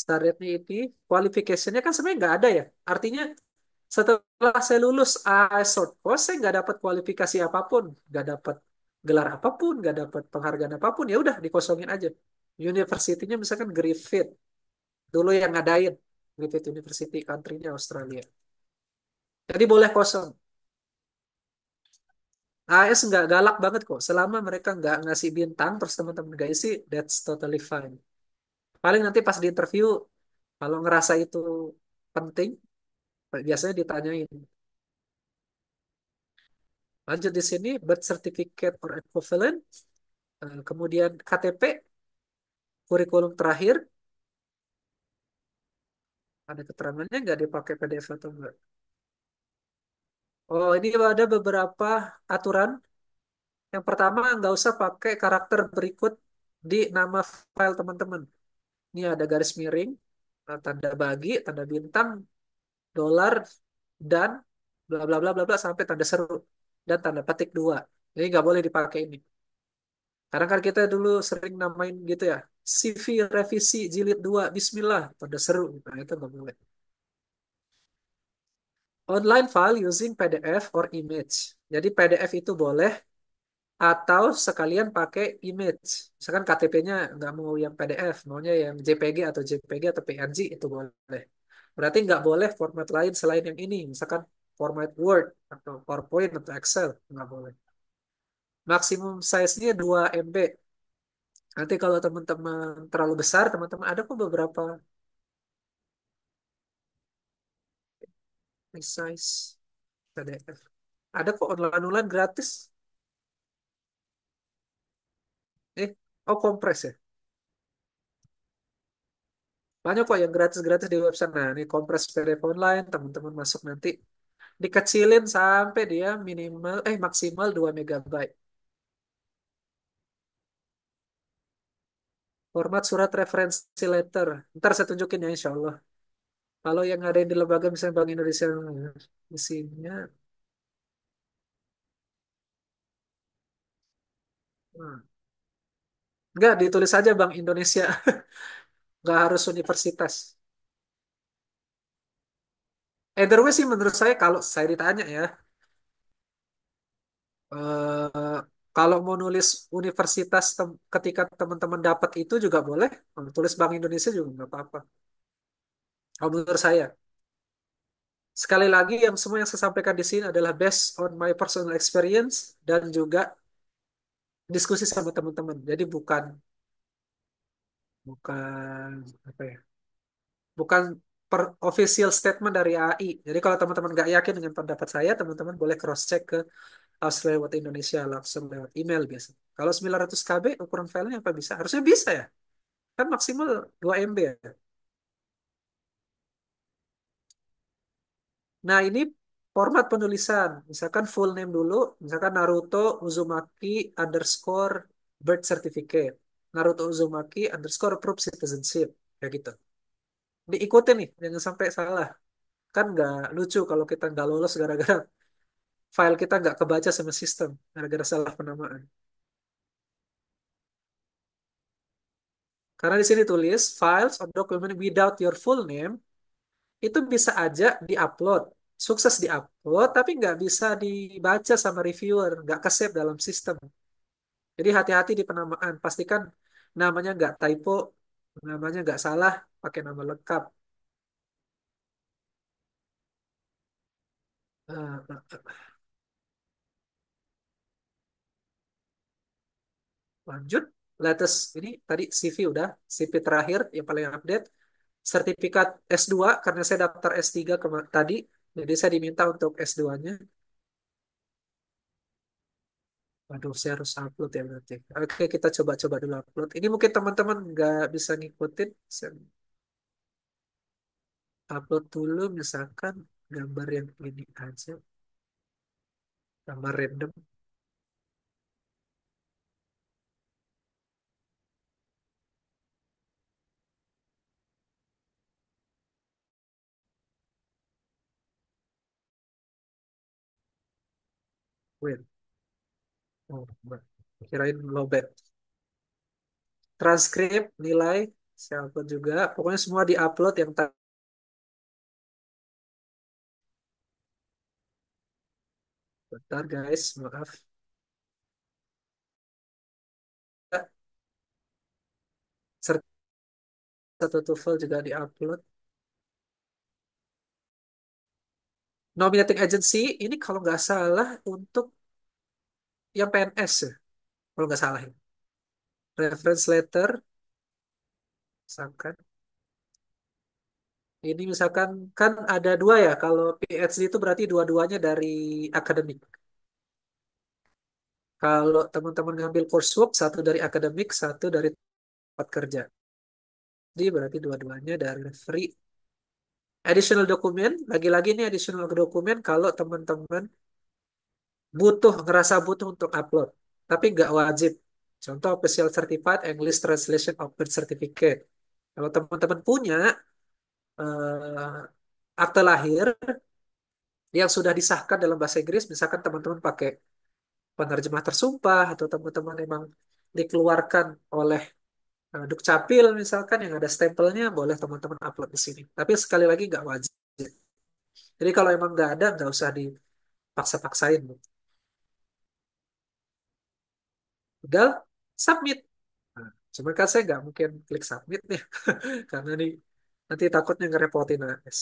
Start rate-nya ini, qualification-nya kan sebenarnya nggak ada ya. Artinya setelah saya lulus AAS short course, saya nggak dapat kualifikasi apapun, nggak dapat gelar apapun, nggak dapat penghargaan apapun, ya udah dikosongin aja. University-nya misalkan Griffith, dulu yang ngadain Griffith University, country-nya Australia. Jadi boleh kosong. AS nggak galak banget kok. Selama mereka nggak ngasih bintang, terus teman-teman nggak isi, that's totally fine. Paling nanti pas di interview, kalau ngerasa itu penting, biasanya ditanyain. Lanjut di sini, birth certificate or equivalent, kemudian KTP, kurikulum terakhir, ada keterangannya nggak dipakai PDF atau enggak. Oh, ini ada beberapa aturan. Yang pertama, nggak usah pakai karakter berikut di nama file teman-teman. Ini ada garis miring, tanda bagi, tanda bintang, dolar, dan bla bla bla bla bla sampai tanda seru dan tanda petik dua. Ini nggak boleh dipakai ini. Karena kan kita dulu sering namain gitu ya, CV revisi jilid 2 Bismillah, tanda seru. Nah, itu nggak boleh. Online file using PDF or image. Jadi PDF itu boleh atau sekalian pakai image. Misalkan KTP-nya nggak mau yang PDF, maunya yang JPG atau JPG atau PNG itu boleh. Berarti nggak boleh format lain selain yang ini. Misalkan format Word atau PowerPoint atau Excel nggak boleh. Maksimum size-nya 2 MB. Nanti kalau teman-teman terlalu besar, teman-teman ada kok beberapa size PDF. Ada kok online-online gratis. Oh kompres ya. Banyak kok yang gratis-gratis di website. Nah, ini kompres PDF online, teman-teman masuk nanti dikecilin sampai dia minimal maksimal 2 MB. Format surat referensi letter. Ntar saya tunjukin ya insya Allah. Kalau yang ada di lembaga misalnya Bank Indonesia isinya hmm, enggak ditulis saja Bank Indonesia. Nggak harus universitas. Either way sih menurut saya kalau saya ditanya ya eh, kalau mau nulis universitas ketika teman-teman dapat itu juga boleh. Tulis Bank Indonesia juga nggak apa-apa. Kalau menurut saya. Sekali lagi, yang semua yang saya sampaikan di sini adalah based on my personal experience dan juga diskusi sama teman-teman. Jadi bukan bukan apa ya? Bukan per official statement dari AI. Jadi kalau teman-teman nggak yakin dengan pendapat saya, teman-teman boleh cross check ke Australia lewat Indonesia langsung lewat email biasa. Kalau 900 KB ukuran filenya apa bisa? Harusnya bisa ya. Kan maksimal 2 MB ya. Nah, ini format penulisan. Misalkan full name dulu, misalkan Naruto Uzumaki underscore birth certificate. Naruto Uzumaki underscore proof citizenship. Kayak gitu. Diikutin nih, jangan sampai salah. Kan nggak lucu kalau kita nggak lolos gara-gara file kita nggak kebaca sama sistem, gara-gara salah penamaan. Karena di sini tulis, files or document without your full name, itu bisa aja diupload. Sukses diupload, tapi nggak bisa dibaca sama reviewer, nggak ke-save dalam sistem. Jadi hati-hati di penamaan. Pastikan namanya nggak typo, namanya nggak salah, pakai nama lengkap. Lanjut, latest ini tadi CV udah, CV terakhir yang paling update. Sertifikat S2, karena saya daftar S3 tadi, jadi saya diminta untuk S2-nya. Waduh, saya harus upload ya berarti. Oke, kita coba-coba dulu upload. Ini mungkin teman-teman nggak bisa ngikutin. Saya upload dulu, misalkan gambar yang ini aja. Gambar random. Wait. Oh, kirain lowbat. Transkrip, nilai, saya upload juga. Pokoknya semua di-upload yang bentar guys, maaf. Serta satu TOEFL juga di-upload. Nominating agency, ini kalau nggak salah untuk yang PNS ya, kalau nggak salah ya. Reference letter, misalkan. Ini misalkan kan ada dua ya, kalau PhD itu berarti dua-duanya dari akademik. Kalau teman-teman ngambil coursework, satu dari akademik, satu dari tempat kerja. Jadi berarti dua-duanya dari free. Additional dokumen, lagi-lagi ini additional dokumen kalau teman-teman ngerasa butuh untuk upload. Tapi nggak wajib. Contoh official certified English translation of birth certificate. Kalau teman-teman punya akte lahir yang sudah disahkan dalam bahasa Inggris, misalkan teman-teman pakai penerjemah tersumpah atau teman-teman memang dikeluarkan oleh Dukcapil misalkan yang ada stempelnya, boleh teman-teman upload di sini. Tapi sekali lagi nggak wajib. Jadi kalau emang nggak ada, nggak usah dipaksa-paksain. Tinggal submit. Nah, cuma kan saya nggak mungkin klik submit nih, karena nih nanti takutnya ngerepotin AS.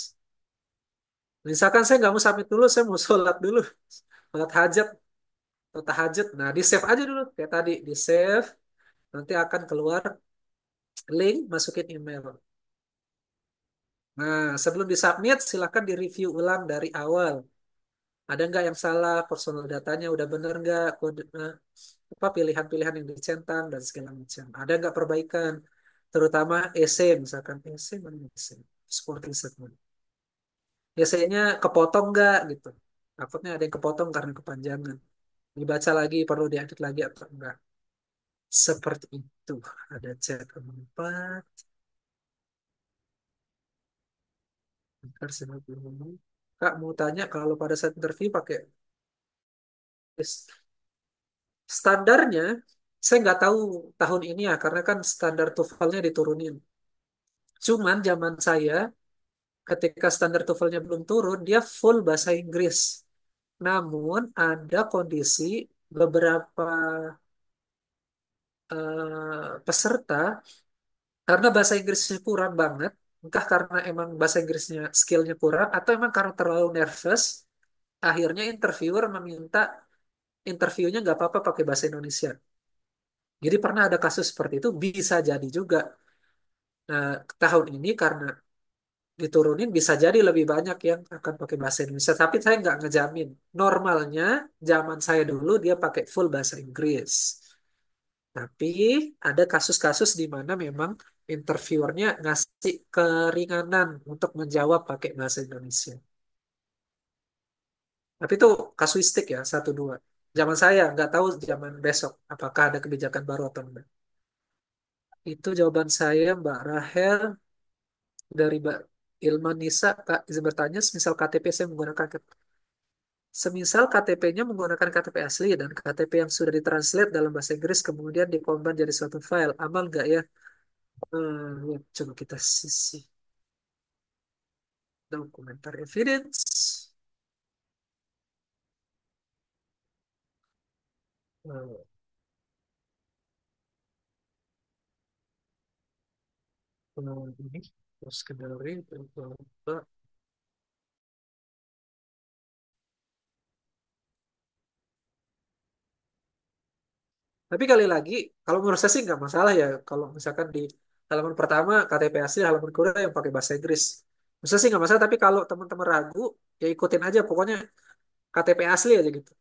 Misalkan saya nggak mau submit dulu, saya mau sholat dulu, sholat hajat atau tahajud. Nah, di save aja dulu, kayak tadi di save. Nanti akan keluar link, masukin email. Nah, sebelum disubmit, silahkan direview ulang dari awal. Ada nggak yang salah, personal datanya udah bener nggak, kode, apa pilihan-pilihan yang dicentang dan segala macam. Ada nggak perbaikan, terutama essay, misalkan essay mana essay, supporting statement. Essaynya kepotong nggak gitu. Takutnya ada yang kepotong karena kepanjangan. Dibaca lagi, perlu diedit lagi atau enggak. Seperti itu. Ada chat keempat. Bentar, saya mau ngomong. Kak mau tanya kalau pada saat interview pakai standarnya, saya nggak tahu tahun ini ya, karena kan standar TOEFL-nya diturunin. Cuman zaman saya, ketika standar TOEFL-nya belum turun, dia full bahasa Inggris. Namun ada kondisi beberapa peserta, karena bahasa Inggrisnya kurang banget, Entah karena emang bahasa Inggrisnya skillnya kurang atau emang karena terlalu nervous, akhirnya interviewer meminta interviewnya nggak apa-apa pakai bahasa Indonesia. Jadi pernah ada kasus seperti itu, bisa jadi juga. Nah, tahun ini karena diturunin bisa jadi lebih banyak yang akan pakai bahasa Indonesia. Tapi saya nggak ngejamin. Normalnya zaman saya dulu dia pakai full bahasa Inggris. Tapi ada kasus-kasus di mana memang interviewernya ngasih keringanan untuk menjawab pakai bahasa Indonesia. Tapi itu kasuistik ya, satu dua. Zaman saya nggak tahu zaman besok apakah ada kebijakan baru atau enggak. Itu jawaban saya, Mbak Rahel. Dari Mbak Ilman Nisa, Kak, izin bertanya, semisal KTP saya menggunakan semisal KTP-nya menggunakan KTP asli dan KTP yang sudah ditranslate dalam bahasa Inggris kemudian dikonvert jadi suatu file, aman nggak ya? Ya, coba kita sisi dokumenter evidence. Eh, ini terus kendali. Tapi kali lagi, kalau menurut saya sih nggak masalah ya. Kalau misalkan di halaman pertama KTP asli, halaman kedua yang pakai bahasa Inggris. Menurut saya sih nggak masalah. Tapi kalau teman-teman ragu, ya ikutin aja. Pokoknya KTP asli aja gitu.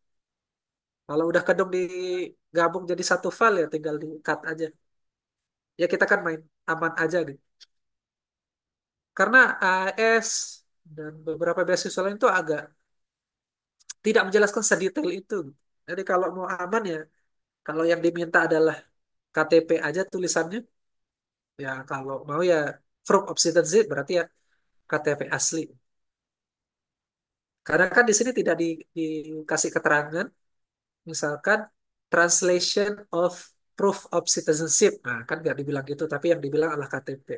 Kalau udah kedung digabung jadi satu file ya tinggal di cut aja. Ya kita kan main aman aja gitu. Karena AS dan beberapa beasiswa lain itu agak tidak menjelaskan sedetail itu. Jadi kalau mau aman ya, kalau yang diminta adalah KTP aja tulisannya, ya kalau mau ya proof of citizenship berarti ya KTP asli. Karena kan di sini tidak dikasih keterangan, misalkan translation of proof of citizenship. Nah, kan nggak dibilang gitu, tapi yang dibilang adalah KTP.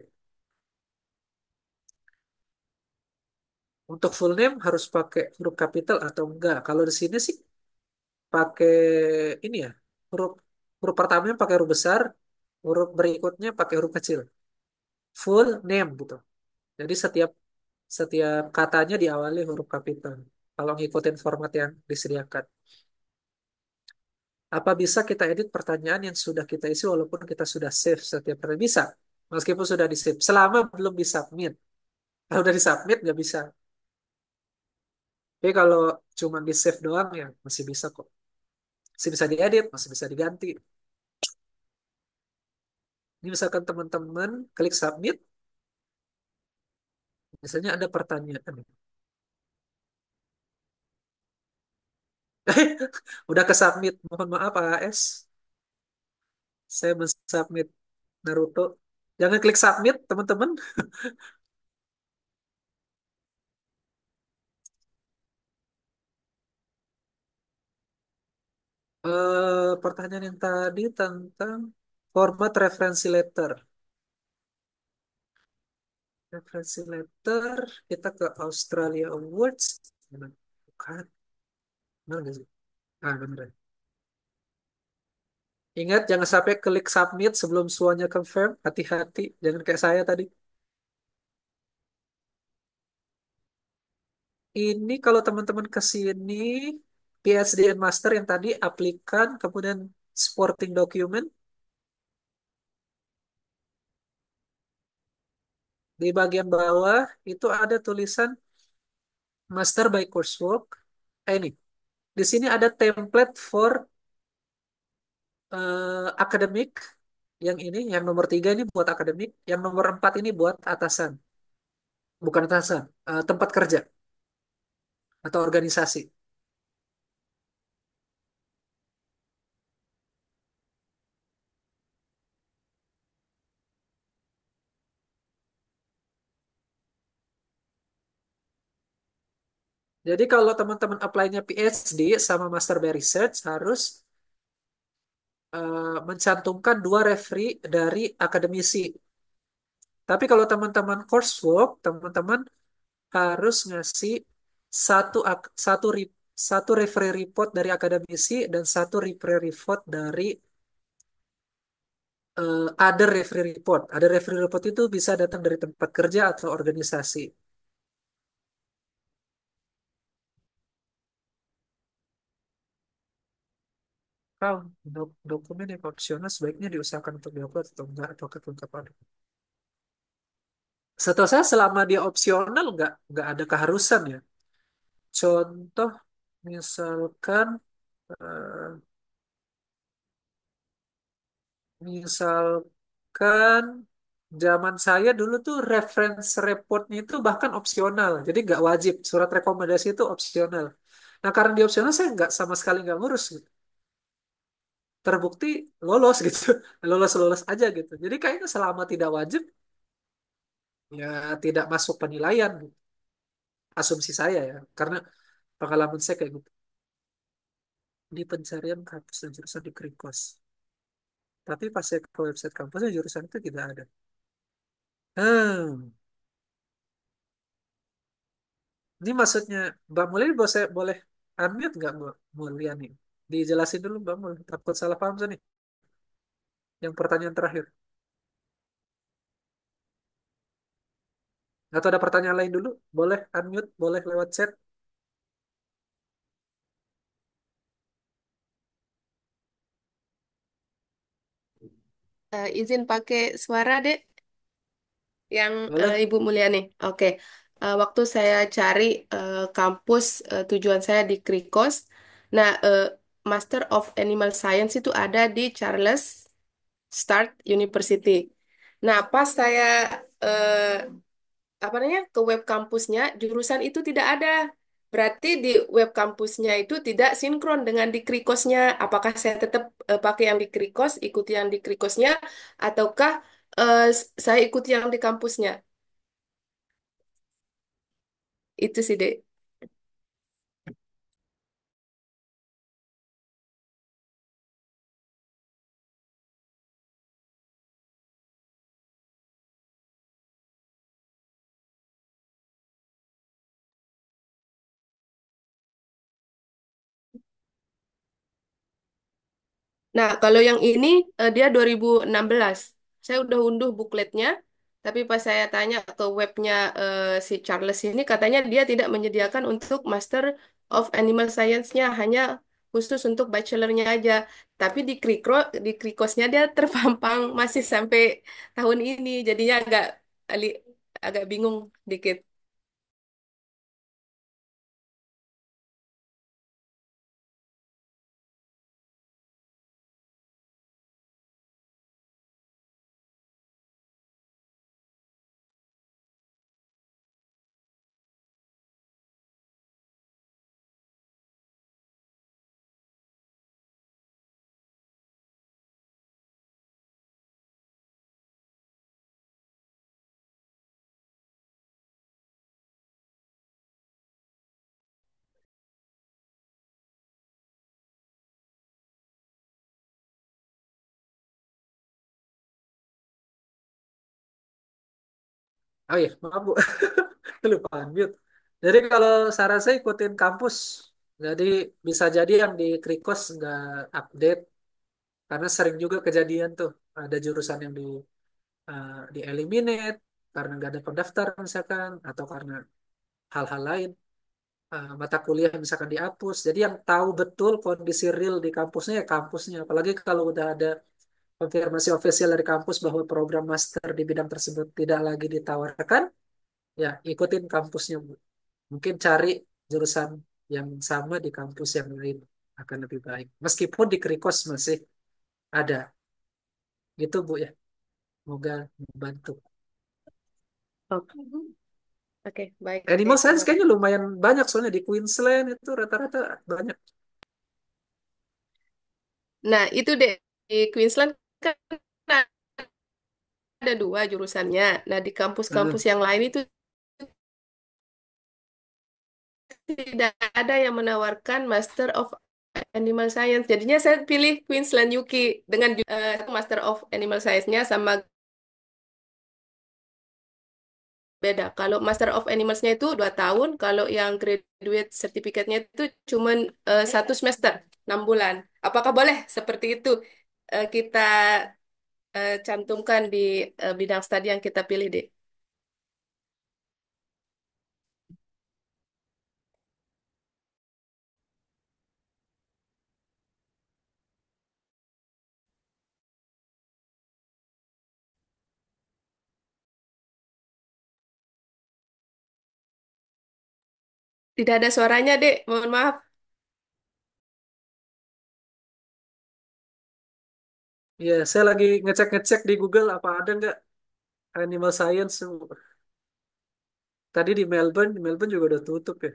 Untuk full name harus pakai huruf kapital atau enggak? Kalau di sini sih pakai ini ya, huruf huruf pertamanya pakai huruf besar, huruf berikutnya pakai huruf kecil. Full name gitu. Jadi setiap setiap katanya diawali huruf kapital. Kalau ngikutin format yang disediakan. Apa bisa kita edit pertanyaan yang sudah kita isi walaupun kita sudah save setiap pertanyaan? Bisa. Meskipun sudah di save. Selama belum disubmit. Kalau udah disubmit nggak bisa. Tapi kalau cuma di save doang ya masih bisa kok. Masih bisa diedit, masih bisa diganti. Ini misalkan teman-teman klik submit, biasanya ada pertanyaan. Udah ke submit. Mohon maaf AS. Saya mensubmit Naruto. Jangan klik submit, teman-teman. Pertanyaan yang tadi tentang format referensi letter. Referensi letter, kita ke Australia Awards. Mana? Bukan, benar nggak sih? Ah, bener. Ingat, jangan sampai klik submit sebelum semuanya confirm. Hati-hati, jangan kayak saya tadi. Ini kalau teman-teman ke sini, PhD and Master yang tadi, aplikan, kemudian supporting document. Di bagian bawah itu ada tulisan Master by Coursework. Ini, di sini ada template for akademik. Yang ini, yang nomor 3 ini buat akademik. Yang nomor 4 ini buat atasan. Bukan atasan, tempat kerja atau organisasi. Jadi kalau teman-teman apply-nya PhD sama Master by Research harus mencantumkan dua referee dari akademisi. Tapi kalau teman-teman coursework, teman-teman harus ngasih satu satu referee report dari akademisi dan satu referee report dari Ada referee report. Ada referee report itu bisa datang dari tempat kerja atau organisasi. Kalau dokumen yang opsional sebaiknya diusahakan untuk diupload atau enggak atau kelengkapan. Setahu saya selama dia opsional nggak ada keharusan ya. Contoh misalkan eh, misalkan zaman saya dulu tuh reference reportnya itu bahkan opsional, jadi nggak wajib. Surat rekomendasi itu opsional. Nah karena di opsional saya nggak sama sekali nggak ngurus gitu. Terbukti lolos gitu, lolos lolos aja gitu. Jadi kayaknya selama tidak wajib ya tidak masuk penilaian gitu. Asumsi saya ya, karena pengalaman saya kayak gitu. Di pencarian kampus dan jurusan di Krikos. Tapi pas saya ke website kampusnya jurusan itu tidak ada. Hmm, ini maksudnya Mbak Mulia boleh unmute nggak Mbak Mulia nih? Dijelasin dulu Mbak Mulia. Takut salah paham saya nih. Yang pertanyaan terakhir. Atau ada pertanyaan lain dulu? Boleh unmute, boleh lewat chat. Izin pakai suara, Dek, yang Boleh. Ibu Mulyani. Oke. Waktu saya cari kampus tujuan saya di Krikos. Nah, Master of Animal Science itu ada di Charles Sturt University. Nah, pas saya apa namanya ke web kampusnya, jurusan itu tidak ada. Berarti di web kampusnya itu tidak sinkron dengan di Krikosnya. Apakah saya tetap pakai yang di Krikos, ikuti yang di Krikosnya, ataukah saya ikuti yang di kampusnya? Itu sih, Dek. Nah, kalau yang ini dia 2016. Saya udah unduh bukletnya, tapi pas saya tanya ke webnya si Charles ini, katanya dia tidak menyediakan untuk Master of Animal Science-nya, hanya khusus untuk bachelornya aja. Tapi di Krikosnya dia terpampang masih sampai tahun ini, jadinya ali- agak bingung dikit. Oh iya, maaf Bu. Lupa unmute. Jadi kalau saran saya ikutin kampus. Jadi bisa jadi yang di Krikos nggak update. Karena sering juga kejadian tuh. Ada jurusan yang di eliminate karena nggak ada pendaftar misalkan. Atau karena hal-hal lain. Mata kuliah misalkan dihapus. Jadi yang tahu betul kondisi real di kampusnya ya kampusnya. Apalagi kalau udah ada konfirmasi official dari kampus bahwa program master di bidang tersebut tidak lagi ditawarkan, ya ikutin kampusnya Bu. Mungkin cari jurusan yang sama di kampus yang lain akan lebih baik. Meskipun di Krikos masih ada. Gitu Bu ya. Semoga membantu. Oke, oke, baik, Animal Dek. Science kayaknya lumayan banyak soalnya di Queensland itu rata-rata banyak. Nah, itu deh di Queensland kan ada dua jurusannya. Nah, di kampus-kampus Hmm. yang lain itu tidak ada yang menawarkan Master of Animal Science. Jadinya saya pilih Queensland UK dengan Master of Animal Science-nya sama beda. Kalau Master of Animals-nya itu 2 tahun, kalau yang graduate certificate-nya itu cuma 1 semester, 6 bulan. Apakah boleh seperti itu kita cantumkan di bidang studi yang kita pilih deh. Tidak ada suaranya, Dek. Mohon maaf. Ya, saya lagi ngecek-ngecek di Google apa ada nggak Animal Science. Tadi di Melbourne juga udah tutup ya.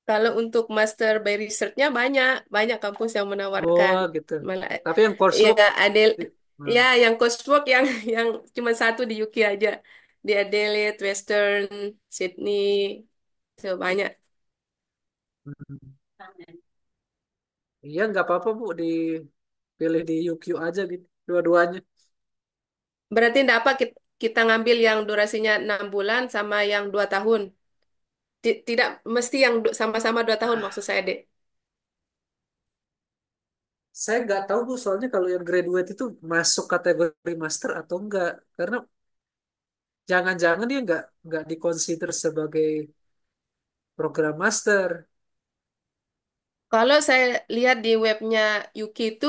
Kalau untuk master by research-nya banyak, banyak kampus yang Oh menawarkan. gitu. Malah, Tapi yang ya coursework, ada, nah, ya yang coursework yang cuma satu di UK aja, di Adelaide, Western, Sydney, itu banyak. hmm. Iya nggak apa-apa Bu, dipilih di UQ aja gitu, dua-duanya. Berarti enggak apa kita ngambil yang durasinya 6 bulan sama yang 2 tahun. Tidak mesti yang sama-sama 2 tahun maksud saya, Dek. Saya nggak tahu Bu, soalnya kalau yang graduate itu masuk kategori master atau enggak. Karena jangan-jangan dia nggak dikonsider sebagai program master. Kalau saya lihat di webnya Yuki itu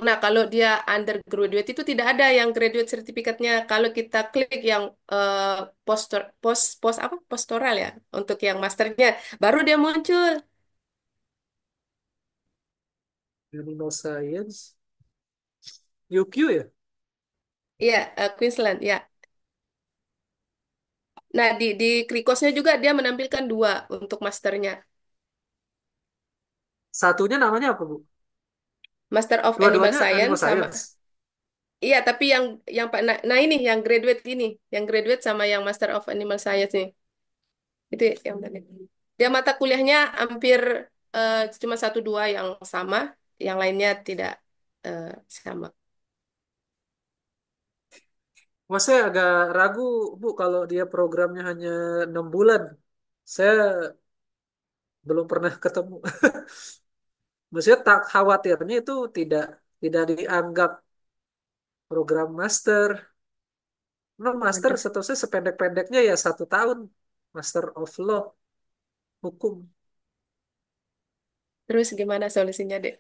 nah kalau dia undergraduate itu tidak ada yang graduate sertifikatnya. Kalau kita klik yang poster, apa postoral ya untuk yang masternya, baru dia muncul. Animal Science, UQ ya. Iya, Queensland ya. Nah di Krikosnya juga dia menampilkan dua untuk masternya, Satunya namanya apa Bu? Master of Animal Dua-duanya Animal Science sama. Science. Iya, tapi nah ini yang graduate ini, yang graduate sama yang Master of Animal Science nih. Itu yang tadi. Dia mata kuliahnya hampir cuma satu dua yang sama, yang lainnya tidak eh, sama. Wah, saya agak ragu Bu kalau dia programnya hanya 6 bulan. Saya belum pernah ketemu. Maksudnya tak khawatirnya itu tidak tidak dianggap program master. Non master Waduh. setahu saya sependek-pendeknya ya 1 tahun. Master of Law, hukum. Terus gimana solusinya, Dek?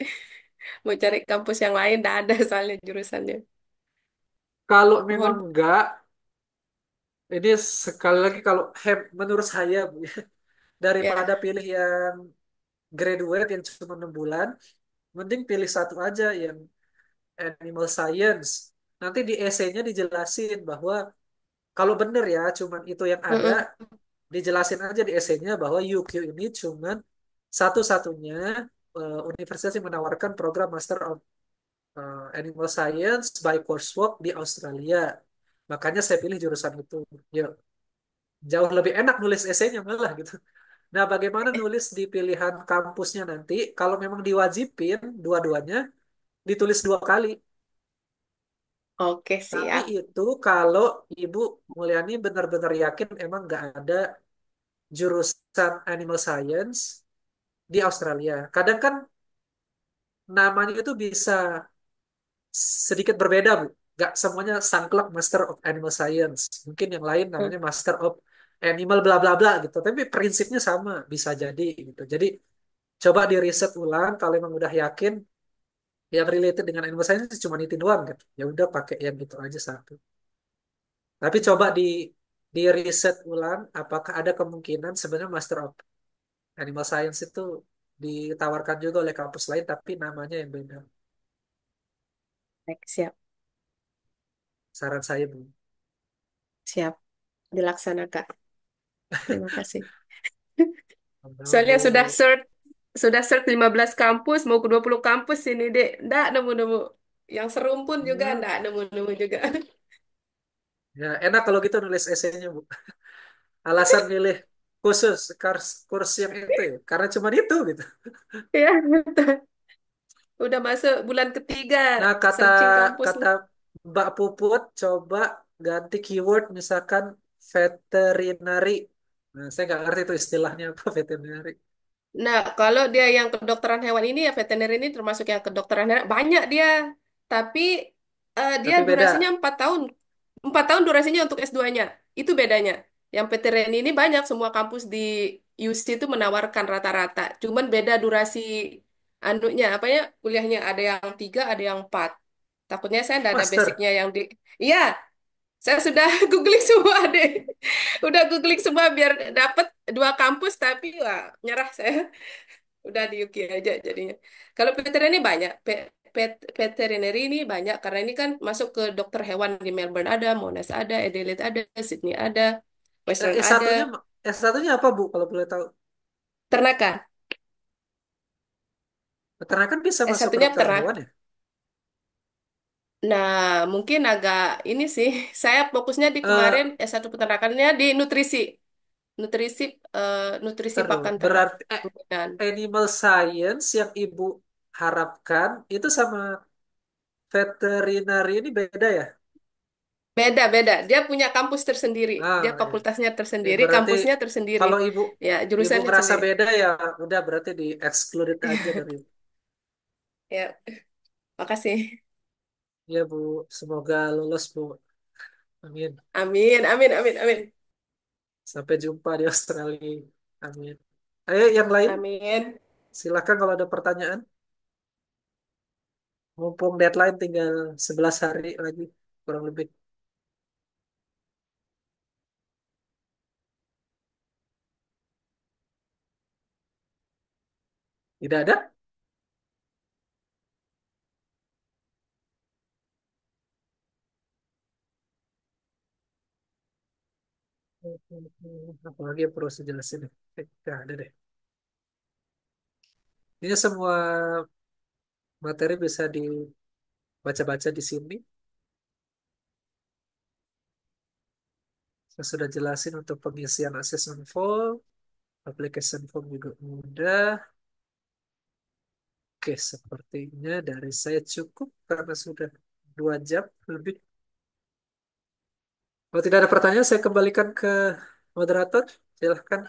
Mau cari kampus yang lain, tidak ada soalnya jurusannya. Kalau memang Mohon. enggak, ini sekali lagi kalau menurut saya Bu, ya, daripada Ya. pilih yang graduate yang cuma 6 bulan, mending pilih satu aja yang animal science. Nanti di esainya dijelasin bahwa kalau bener ya cuman itu yang ada, Mm-mm. dijelasin aja di esainya bahwa UQ ini cuman satu-satunya universitas yang menawarkan program Master of Animal Science by coursework di Australia. Makanya saya pilih jurusan itu. Ya, jauh lebih enak nulis esainya malah gitu. Nah, bagaimana nulis di pilihan kampusnya nanti? Kalau memang diwajibin dua-duanya, ditulis 2 kali. Oke, Tapi siap. itu kalau Ibu Mulyani benar-benar yakin emang nggak ada jurusan Animal Science di Australia. Kadang kan namanya itu bisa sedikit berbeda, Bu. Nggak semuanya sangklak Master of Animal Science. Mungkin yang lain Mm. namanya Master of Animal bla bla bla gitu. Tapi prinsipnya sama, bisa jadi gitu. Jadi coba di riset ulang kalau emang udah yakin yang related dengan animal science cuma itu doang gitu. Ya udah pakai yang gitu aja satu. Tapi coba di riset ulang apakah ada kemungkinan sebenarnya Master of Animal Science itu ditawarkan juga oleh kampus lain tapi namanya yang beda. Baik, siap. Saran saya Bu. Siap. Dilaksanakan. Terima kasih. Sama-sama, Soalnya sudah Bu. search 15 kampus, mau ke 20 kampus ini, Dek. Nggak nemu-nemu. Yang serumpun juga Hmm, nggak nemu-nemu juga. ya enak kalau gitu nulis esainya Bu. Alasan milih khusus kurs yang itu ya karena cuma itu gitu. Ya, betul. Udah masuk bulan ketiga Nah, kata searching kampus kata nih. Mbak Puput, coba ganti keyword misalkan veterinary. Nah, saya nggak ngerti itu istilahnya apa veterinary. Nah, kalau dia yang kedokteran hewan ini ya veteriner ini termasuk yang kedokteran hewan. Banyak dia. Tapi dia Tapi durasinya beda. 4 tahun. 4 tahun durasinya untuk S2-nya. Itu bedanya. Yang PTRN ini banyak, semua kampus di UC itu menawarkan rata-rata. Cuman beda durasi anunya, apa ya, kuliahnya. Ada yang 3, ada yang 4. Takutnya saya nggak ada Master. basicnya yang di... Iya, saya sudah googling semua deh. Udah googling semua biar dapat 2 kampus, tapi wah, nyerah saya. Udah di UK aja jadinya. Kalau veterinary ini banyak. Veterinary ini banyak karena ini kan masuk ke dokter hewan di Melbourne ada, Monash ada, Adelaide ada, Sydney ada, Western S ada, satunya S satunya apa Bu kalau boleh tahu? ternakan. Peternakan bisa S masuk ke satunya dokter ternak. hewan ya? Nah, mungkin agak ini sih. Saya fokusnya di kemarin Eh, S1 peternakannya di nutrisi. Nutrisi nutrisi ntar dulu. pakan ternak. Berarti Ruminan. animal science yang Ibu harapkan itu sama veterinary ini beda ya? Beda-beda. Dia punya kampus tersendiri. Dia Ah, ya. fakultasnya Ya, tersendiri, berarti kampusnya tersendiri. kalau ibu Ya, ibu jurusannya ngerasa sendiri. beda ya udah berarti di excluded aja dari Ya, makasih. ya Bu. Semoga lulus Bu. Amin. Amin, amin, amin, amin. Sampai jumpa di Australia. Amin. Ayo yang lain, Amin. silakan kalau ada pertanyaan. Mumpung deadline tinggal 11 hari lagi kurang lebih. Tidak ada? Apalagi yang perlu saya jelasin? Tidak ada deh. Ini semua materi bisa dibaca-baca di sini. Saya sudah jelasin untuk pengisian assessment form, application form juga mudah. Oke, sepertinya dari saya cukup karena sudah 2 jam lebih. Kalau tidak ada pertanyaan, saya kembalikan ke moderator. Silahkan.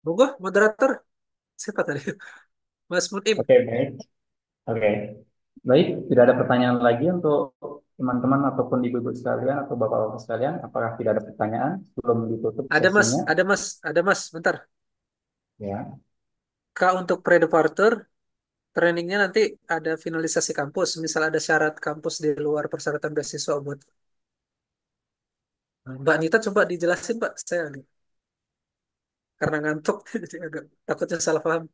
Monggo, moderator. Siapa tadi? Mas Munim. Oke, baik. Oke. Baik, tidak ada pertanyaan lagi untuk teman-teman ataupun ibu-ibu sekalian atau bapak-bapak sekalian. Apakah tidak ada pertanyaan sebelum ditutup Ada mas, sesinya? ada mas, ada mas. Bentar. Ya. Kak untuk pre-departure, trainingnya nanti ada finalisasi kampus. Misal ada syarat kampus di luar persyaratan beasiswa buat Mbak Nita coba dijelasin Pak. Saya nih, karena ngantuk jadi agak takutnya salah paham.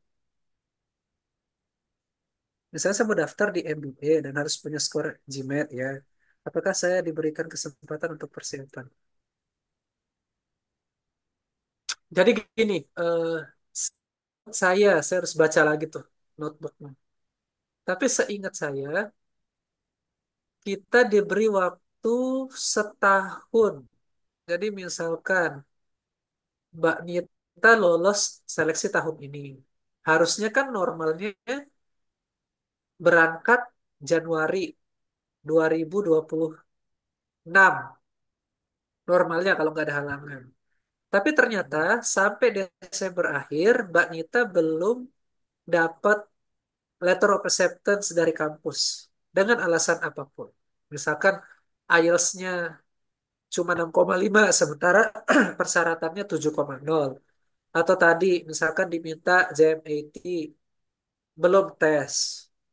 Misalnya saya mau daftar di MBA dan harus punya skor GMAT ya. Apakah saya diberikan kesempatan untuk persiapan? Jadi gini, saya harus baca lagi tuh notebooknya. Tapi seingat saya, kita diberi waktu setahun. Jadi misalkan Mbak Nita lolos seleksi tahun ini. Harusnya kan normalnya berangkat Januari 2026. Normalnya kalau nggak ada halangan. Tapi ternyata sampai Desember akhir, Mbak Nita belum dapat letter of acceptance dari kampus. Dengan alasan apapun. Misalkan IELTS-nya cuma 6,5, sementara persyaratannya 7,0. Atau tadi misalkan diminta JMAT, belum tes.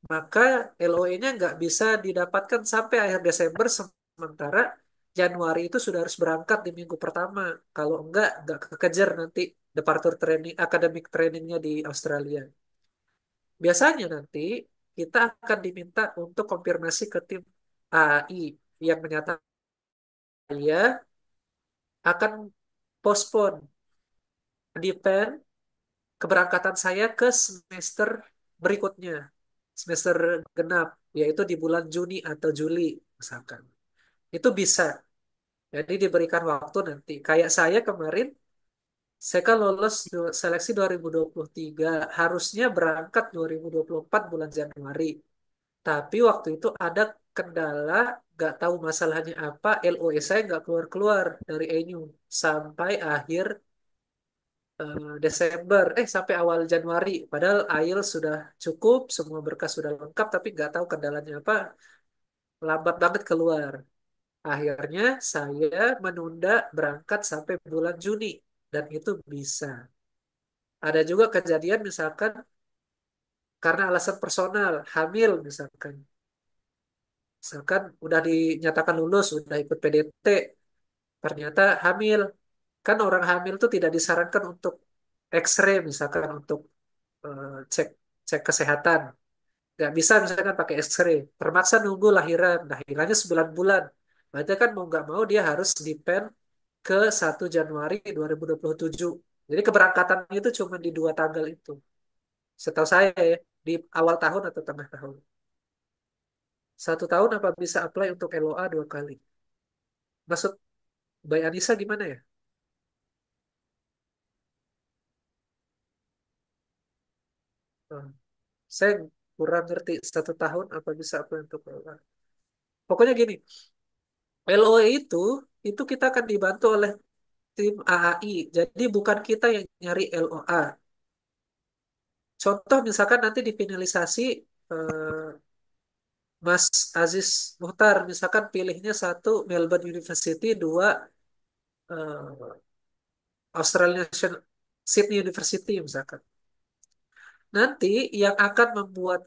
Maka LOE-nya nggak bisa didapatkan sampai akhir Desember, sementara Januari itu sudah harus berangkat di minggu pertama. Kalau nggak kekejar nanti departure training, academic trainingnya di Australia. Biasanya nanti kita akan diminta untuk konfirmasi ke tim AI yang menyatakan dia akan postpone, depend keberangkatan saya ke semester berikutnya, semester genap, yaitu di bulan Juni atau Juli, misalkan. Itu bisa. Jadi diberikan waktu nanti. Kayak saya kemarin, Saya kan lolos seleksi 2023, harusnya berangkat 2024 bulan Januari. Tapi waktu itu ada kendala, nggak tahu masalahnya apa, LOE saya nggak keluar-keluar dari ENU sampai akhir Desember, sampai awal Januari. Padahal IELTS sudah cukup, semua berkas sudah lengkap, tapi nggak tahu kendalanya apa, lambat banget keluar. Akhirnya saya menunda berangkat sampai bulan Juni, dan itu bisa. Ada juga kejadian misalkan karena alasan personal, hamil misalkan. Misalkan udah dinyatakan lulus, udah ikut PDT, ternyata hamil. Kan orang hamil tuh tidak disarankan untuk X-ray misalkan untuk cek cek kesehatan. Nggak bisa misalkan pakai X-ray. Termaksa nunggu lahiran. Lahirannya 9 bulan. Berarti kan mau nggak mau dia harus depend ke 1 Januari 2027. Jadi keberangkatan itu cuma di 2 tanggal itu. Setahu saya ya, di awal tahun atau tengah tahun. 1 tahun apa bisa apply untuk LOA 2 kali? Maksud Mbak Anissa gimana ya? Hmm, saya kurang ngerti 1 tahun apa bisa apply untuk LOA. Pokoknya gini, LOA itu kita akan dibantu oleh tim AAI. Jadi bukan kita yang nyari LOA. Contoh misalkan nanti di finalisasi Mas Aziz Muhtar misalkan pilihnya satu Melbourne University, dua eh, Australian Sydney University misalkan. Nanti yang akan membuat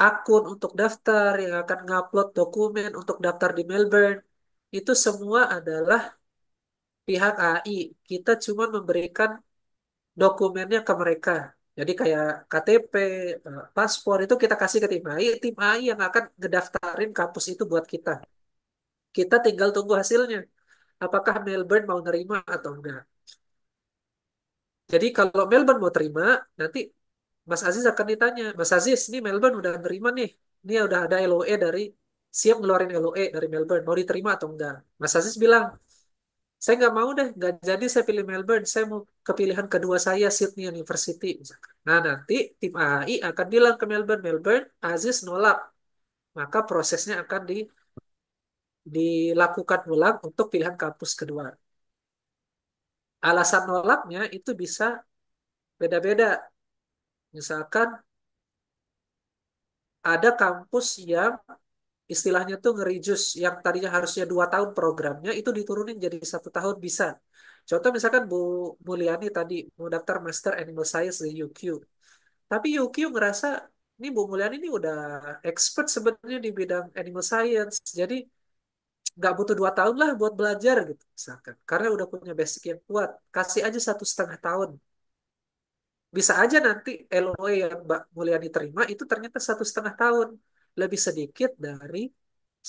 akun untuk daftar, yang akan ngupload dokumen untuk daftar di Melbourne, itu semua adalah pihak AI. Kita cuma memberikan dokumennya ke mereka. Jadi kayak KTP, paspor itu kita kasih ke tim AI yang akan ngedaftarin kampus itu buat kita. Kita tinggal tunggu hasilnya. Apakah Melbourne mau nerima atau enggak. Jadi kalau Melbourne mau terima, nanti Mas Aziz akan ditanya, Mas Aziz, ini Melbourne udah nerima nih. Ini udah ada LOE dari, siap ngeluarin LOE dari Melbourne. Mau diterima atau enggak? Mas Aziz bilang, saya nggak mau deh, nggak jadi saya pilih Melbourne. Saya mau kepilihan kedua saya, Sydney University. Misalkan. Nah, nanti tim AI akan bilang ke Melbourne, Melbourne, Aziz nolak. Maka prosesnya akan dilakukan ulang untuk pilihan kampus kedua. Alasan nolaknya itu bisa beda-beda. Misalkan ada kampus yang istilahnya tuh nge-reduce yang tadinya harusnya 2 tahun programnya itu diturunin jadi 1 tahun bisa. Contoh misalkan Bu Mulyani tadi mau daftar Master Animal Science di UQ. Tapi UQ ngerasa ini Bu Mulyani ini udah expert sebenarnya di bidang animal science. Jadi nggak butuh 2 tahun lah buat belajar gitu misalkan. Karena udah punya basic yang kuat. Kasih aja 1,5 tahun. Bisa aja nanti LOE yang Mbak Mulyani terima itu ternyata 1,5 tahun. Lebih sedikit dari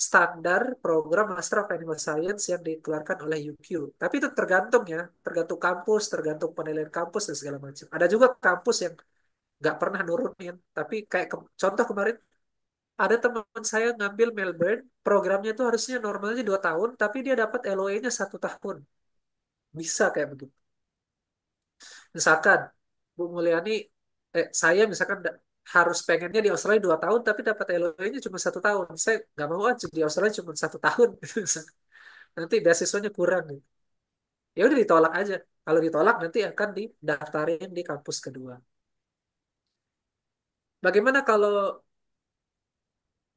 standar program Master of Animal Science yang dikeluarkan oleh UQ. Tapi itu tergantung ya, tergantung kampus, tergantung penilaian kampus dan segala macam. Ada juga kampus yang nggak pernah nurunin. Tapi kayak contoh kemarin ada teman saya ngambil Melbourne, programnya itu harusnya normalnya 2 tahun, tapi dia dapat LOE-nya 1 tahun. Bisa kayak begitu. Misalkan Bu Mulyani, saya misalkan harus pengennya di Australia 2 tahun, tapi dapat LOE-nya cuma 1 tahun. Saya nggak mau aja di Australia cuma 1 tahun. Gitu, misalkan. Nanti beasiswanya kurang. Gitu. Ya udah ditolak aja. Kalau ditolak nanti akan didaftarin di kampus kedua. Bagaimana kalau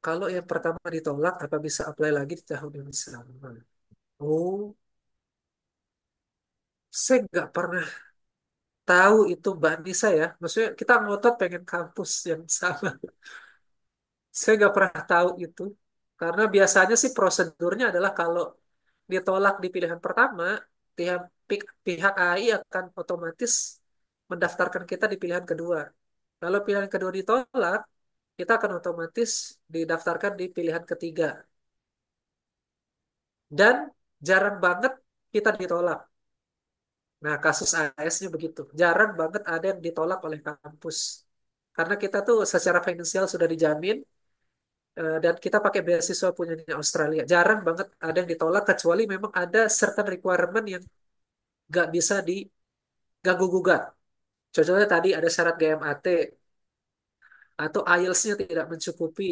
kalau yang pertama ditolak, apa bisa apply lagi di tahun yang sama? Oh, saya nggak pernah tahu itu Mbak Nisa ya. Maksudnya kita ngotot pengen kampus yang sama. Saya nggak pernah tahu itu. Karena biasanya sih prosedurnya adalah kalau ditolak di pilihan pertama, pihak pihak AI akan otomatis mendaftarkan kita di pilihan kedua. Kalau pilihan kedua ditolak, kita akan otomatis didaftarkan di pilihan ketiga. Dan jarang banget kita ditolak. Nah, kasus AS-nya begitu. Jarang banget ada yang ditolak oleh kampus. Karena kita tuh secara finansial sudah dijamin, dan kita pakai beasiswa punyanya Australia. Jarang banget ada yang ditolak kecuali memang ada certain requirement yang nggak bisa ganggu gugat. Contohnya tadi ada syarat GMAT atau IELTS-nya tidak mencukupi,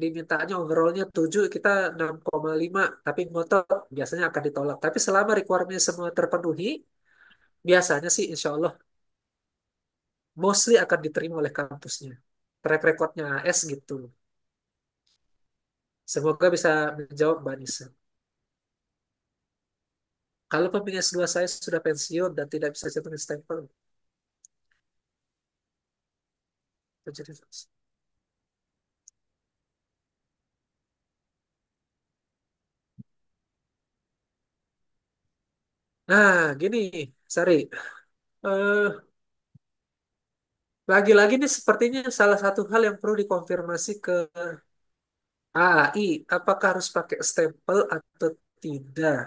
dimintanya overall-nya 7, kita 6,5, tapi ngotot, biasanya akan ditolak. Tapi selama requirement semua terpenuhi, biasanya sih insya Allah mostly akan diterima oleh kampusnya. Track recordnya AS gitu. Semoga bisa menjawab Mbak Nisa. Kalau pembimbing S2 saya sudah pensiun dan tidak bisa cantumin stempel, jadi nah gini, Sari. Eh, Lagi-lagi nih sepertinya salah satu hal yang perlu dikonfirmasi ke AI, apakah harus pakai stempel atau tidak?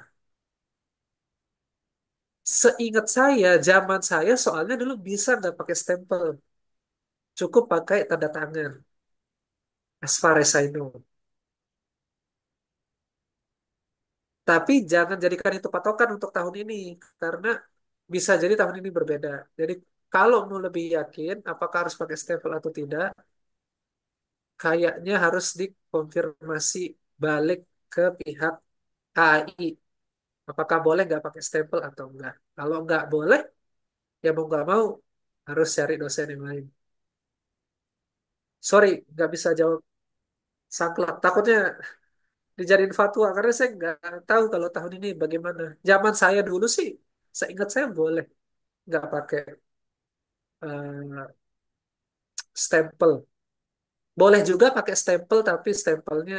Seingat saya, zaman saya soalnya dulu bisa nggak pakai stempel, cukup pakai tanda tangan. As far as I know. Tapi jangan jadikan itu patokan untuk tahun ini, karena bisa jadi tahun ini berbeda. Jadi kalau mau lebih yakin apakah harus pakai stempel atau tidak, kayaknya harus dikonfirmasi balik ke pihak AI. Apakah boleh nggak pakai stempel atau enggak? Kalau nggak boleh, ya mau nggak mau harus cari dosen yang lain. Sorry, nggak bisa jawab saklek. Takutnya dijadiin fatwa karena saya nggak tahu kalau tahun ini bagaimana. Zaman saya dulu sih, saya ingat saya boleh nggak pakai eh, stempel. Boleh juga pakai stempel tapi stempelnya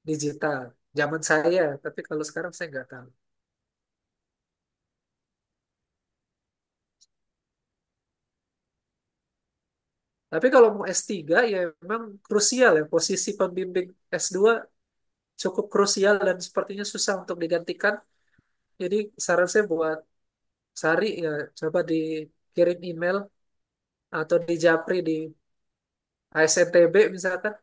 digital. Zaman saya, tapi kalau sekarang saya nggak tahu. Tapi kalau mau S3 ya memang krusial ya posisi pembimbing S2 cukup krusial dan sepertinya susah untuk digantikan. Jadi saran saya buat Sari ya coba dikirim email atau di Japri di ASNTB misalkan.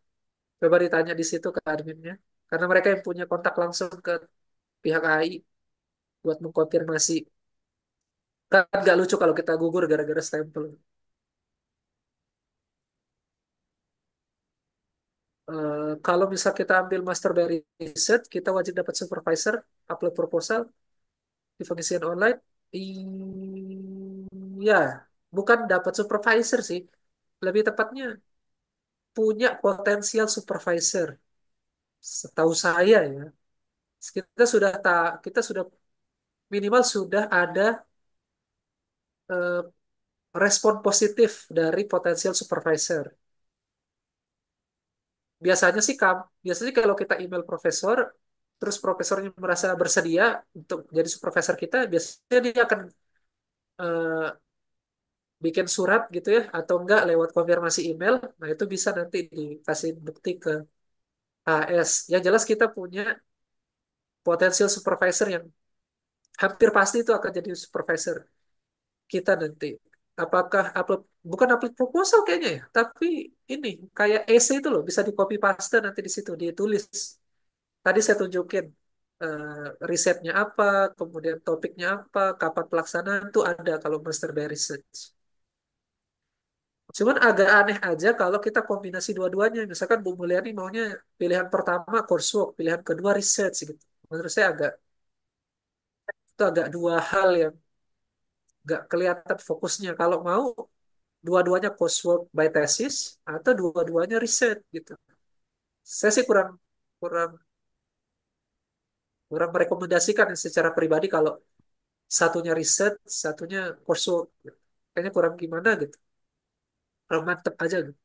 Coba ditanya di situ ke adminnya. Karena mereka yang punya kontak langsung ke pihak AI buat mengkonfirmasi. Kan nggak lucu kalau kita gugur gara-gara stempel. Kalau misal kita ambil master by research, kita wajib dapat supervisor, upload proposal di pengisian online. Iya, bukan dapat supervisor sih. Lebih tepatnya punya potensial supervisor. Setahu saya ya, kita sudah minimal sudah ada eh, respon positif dari potensial supervisor. Biasanya sih biasanya kalau kita email profesor, terus profesornya merasa bersedia untuk jadi supervisor kita, biasanya dia akan eh, bikin surat gitu ya, atau enggak lewat konfirmasi email. Nah itu bisa nanti dikasih bukti ke AS. Yang jelas kita punya potensial supervisor yang hampir pasti itu akan jadi supervisor kita nanti. Apakah upload bukan upload proposal kayaknya ya, tapi ini kayak essay itu loh bisa di copy paste nanti di situ ditulis. Tadi saya tunjukin risetnya apa, kemudian topiknya apa, kapan pelaksanaan itu ada kalau master by research. Cuman agak aneh aja kalau kita kombinasi dua-duanya. Misalkan Bu Mulyani maunya pilihan pertama coursework, pilihan kedua research gitu. Menurut saya itu agak dua hal yang nggak kelihatan fokusnya. Kalau mau dua-duanya coursework by thesis atau dua-duanya riset gitu. Saya sih kurang kurang kurang merekomendasikan secara pribadi kalau satunya riset, satunya coursework. Gitu. Kayaknya kurang gimana gitu. Kurang mantep aja gitu.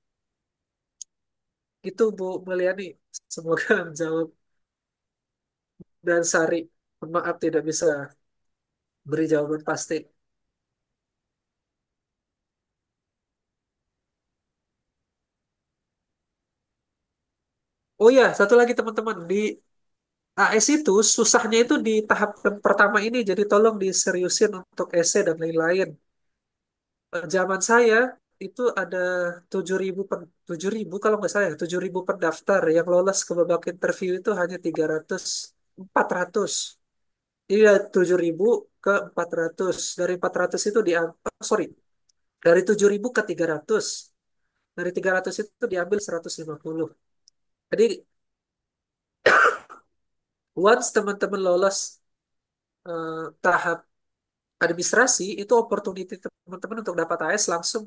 Itu Bu Mulyani. Semoga menjawab dan Sari. Maaf tidak bisa beri jawaban pasti. Oh ya, satu lagi teman-teman. Di AS itu susahnya itu di tahap yang pertama ini. Jadi tolong diseriusin untuk esai dan lain-lain. Zaman saya itu ada 7.000 7.000 kalau nggak salah ya, 7.000 pendaftar yang lolos ke babak interview itu hanya 300 400. Jadi ada 7.000. ke 400. Dari 400 itu sorry, dari 7.000 ke 300. Dari 300 itu diambil 150. Jadi once teman-teman lolos tahap administrasi, itu opportunity teman-teman untuk dapat AS langsung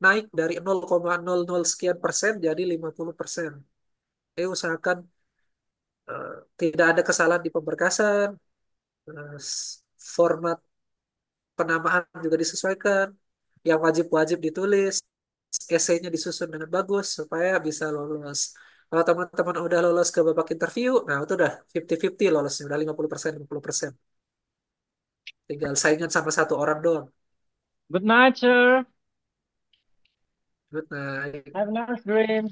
naik dari 0,00 sekian persen jadi 50%. Jadi usahakan eh, tidak ada kesalahan di pemberkasan, format penambahan juga disesuaikan, yang wajib-wajib ditulis, esainya disusun dengan bagus supaya bisa lolos. Kalau teman-teman udah lolos ke babak interview, nah itu udah 50-50 lolosnya, udah 50%, 50%. Tinggal saingan sama satu orang doang. Good night, sir. Good night. Have a nice dream.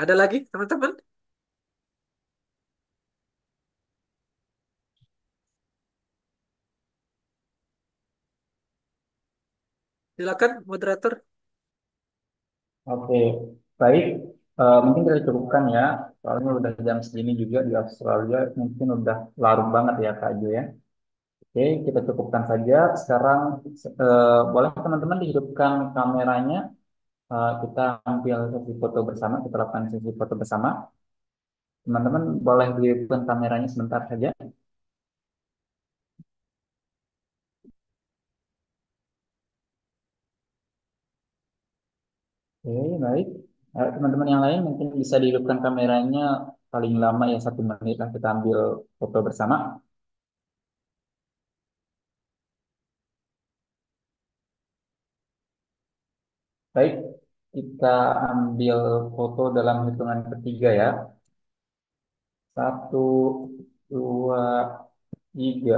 Ada lagi teman-teman? Silakan moderator. Oke, baik. Mungkin kita cukupkan ya. Soalnya udah jam segini juga di Australia. Mungkin udah larut banget ya Kak Jo ya. Oke, kita cukupkan saja. Sekarang boleh teman-teman dihidupkan kameranya. Kita ambil sesi foto bersama. Kita lakukan sesi foto bersama. Teman-teman boleh dihidupkan kameranya sebentar saja. Oke, baik. Teman-teman yang lain mungkin bisa dihidupkan kameranya paling lama ya 1 menit lah kita ambil foto bersama. Baik, kita ambil foto dalam hitungan ketiga ya. 1, 2, 3.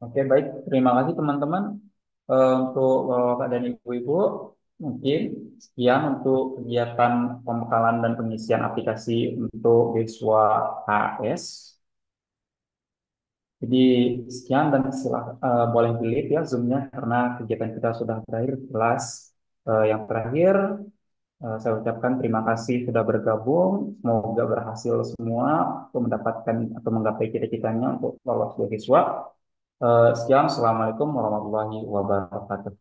Oke, baik. Terima kasih teman-teman untuk Bapak dan Ibu-Ibu. Mungkin sekian untuk kegiatan pembekalan dan pengisian aplikasi untuk siswa HS. Jadi sekian dan boleh delete ya Zoom-nya karena kegiatan kita sudah berakhir kelas yang terakhir. Saya ucapkan terima kasih sudah bergabung. Semoga berhasil semua untuk mendapatkan atau menggapai cita-citanya untuk lolos beasiswa. Sekian, Assalamualaikum warahmatullahi wabarakatuh.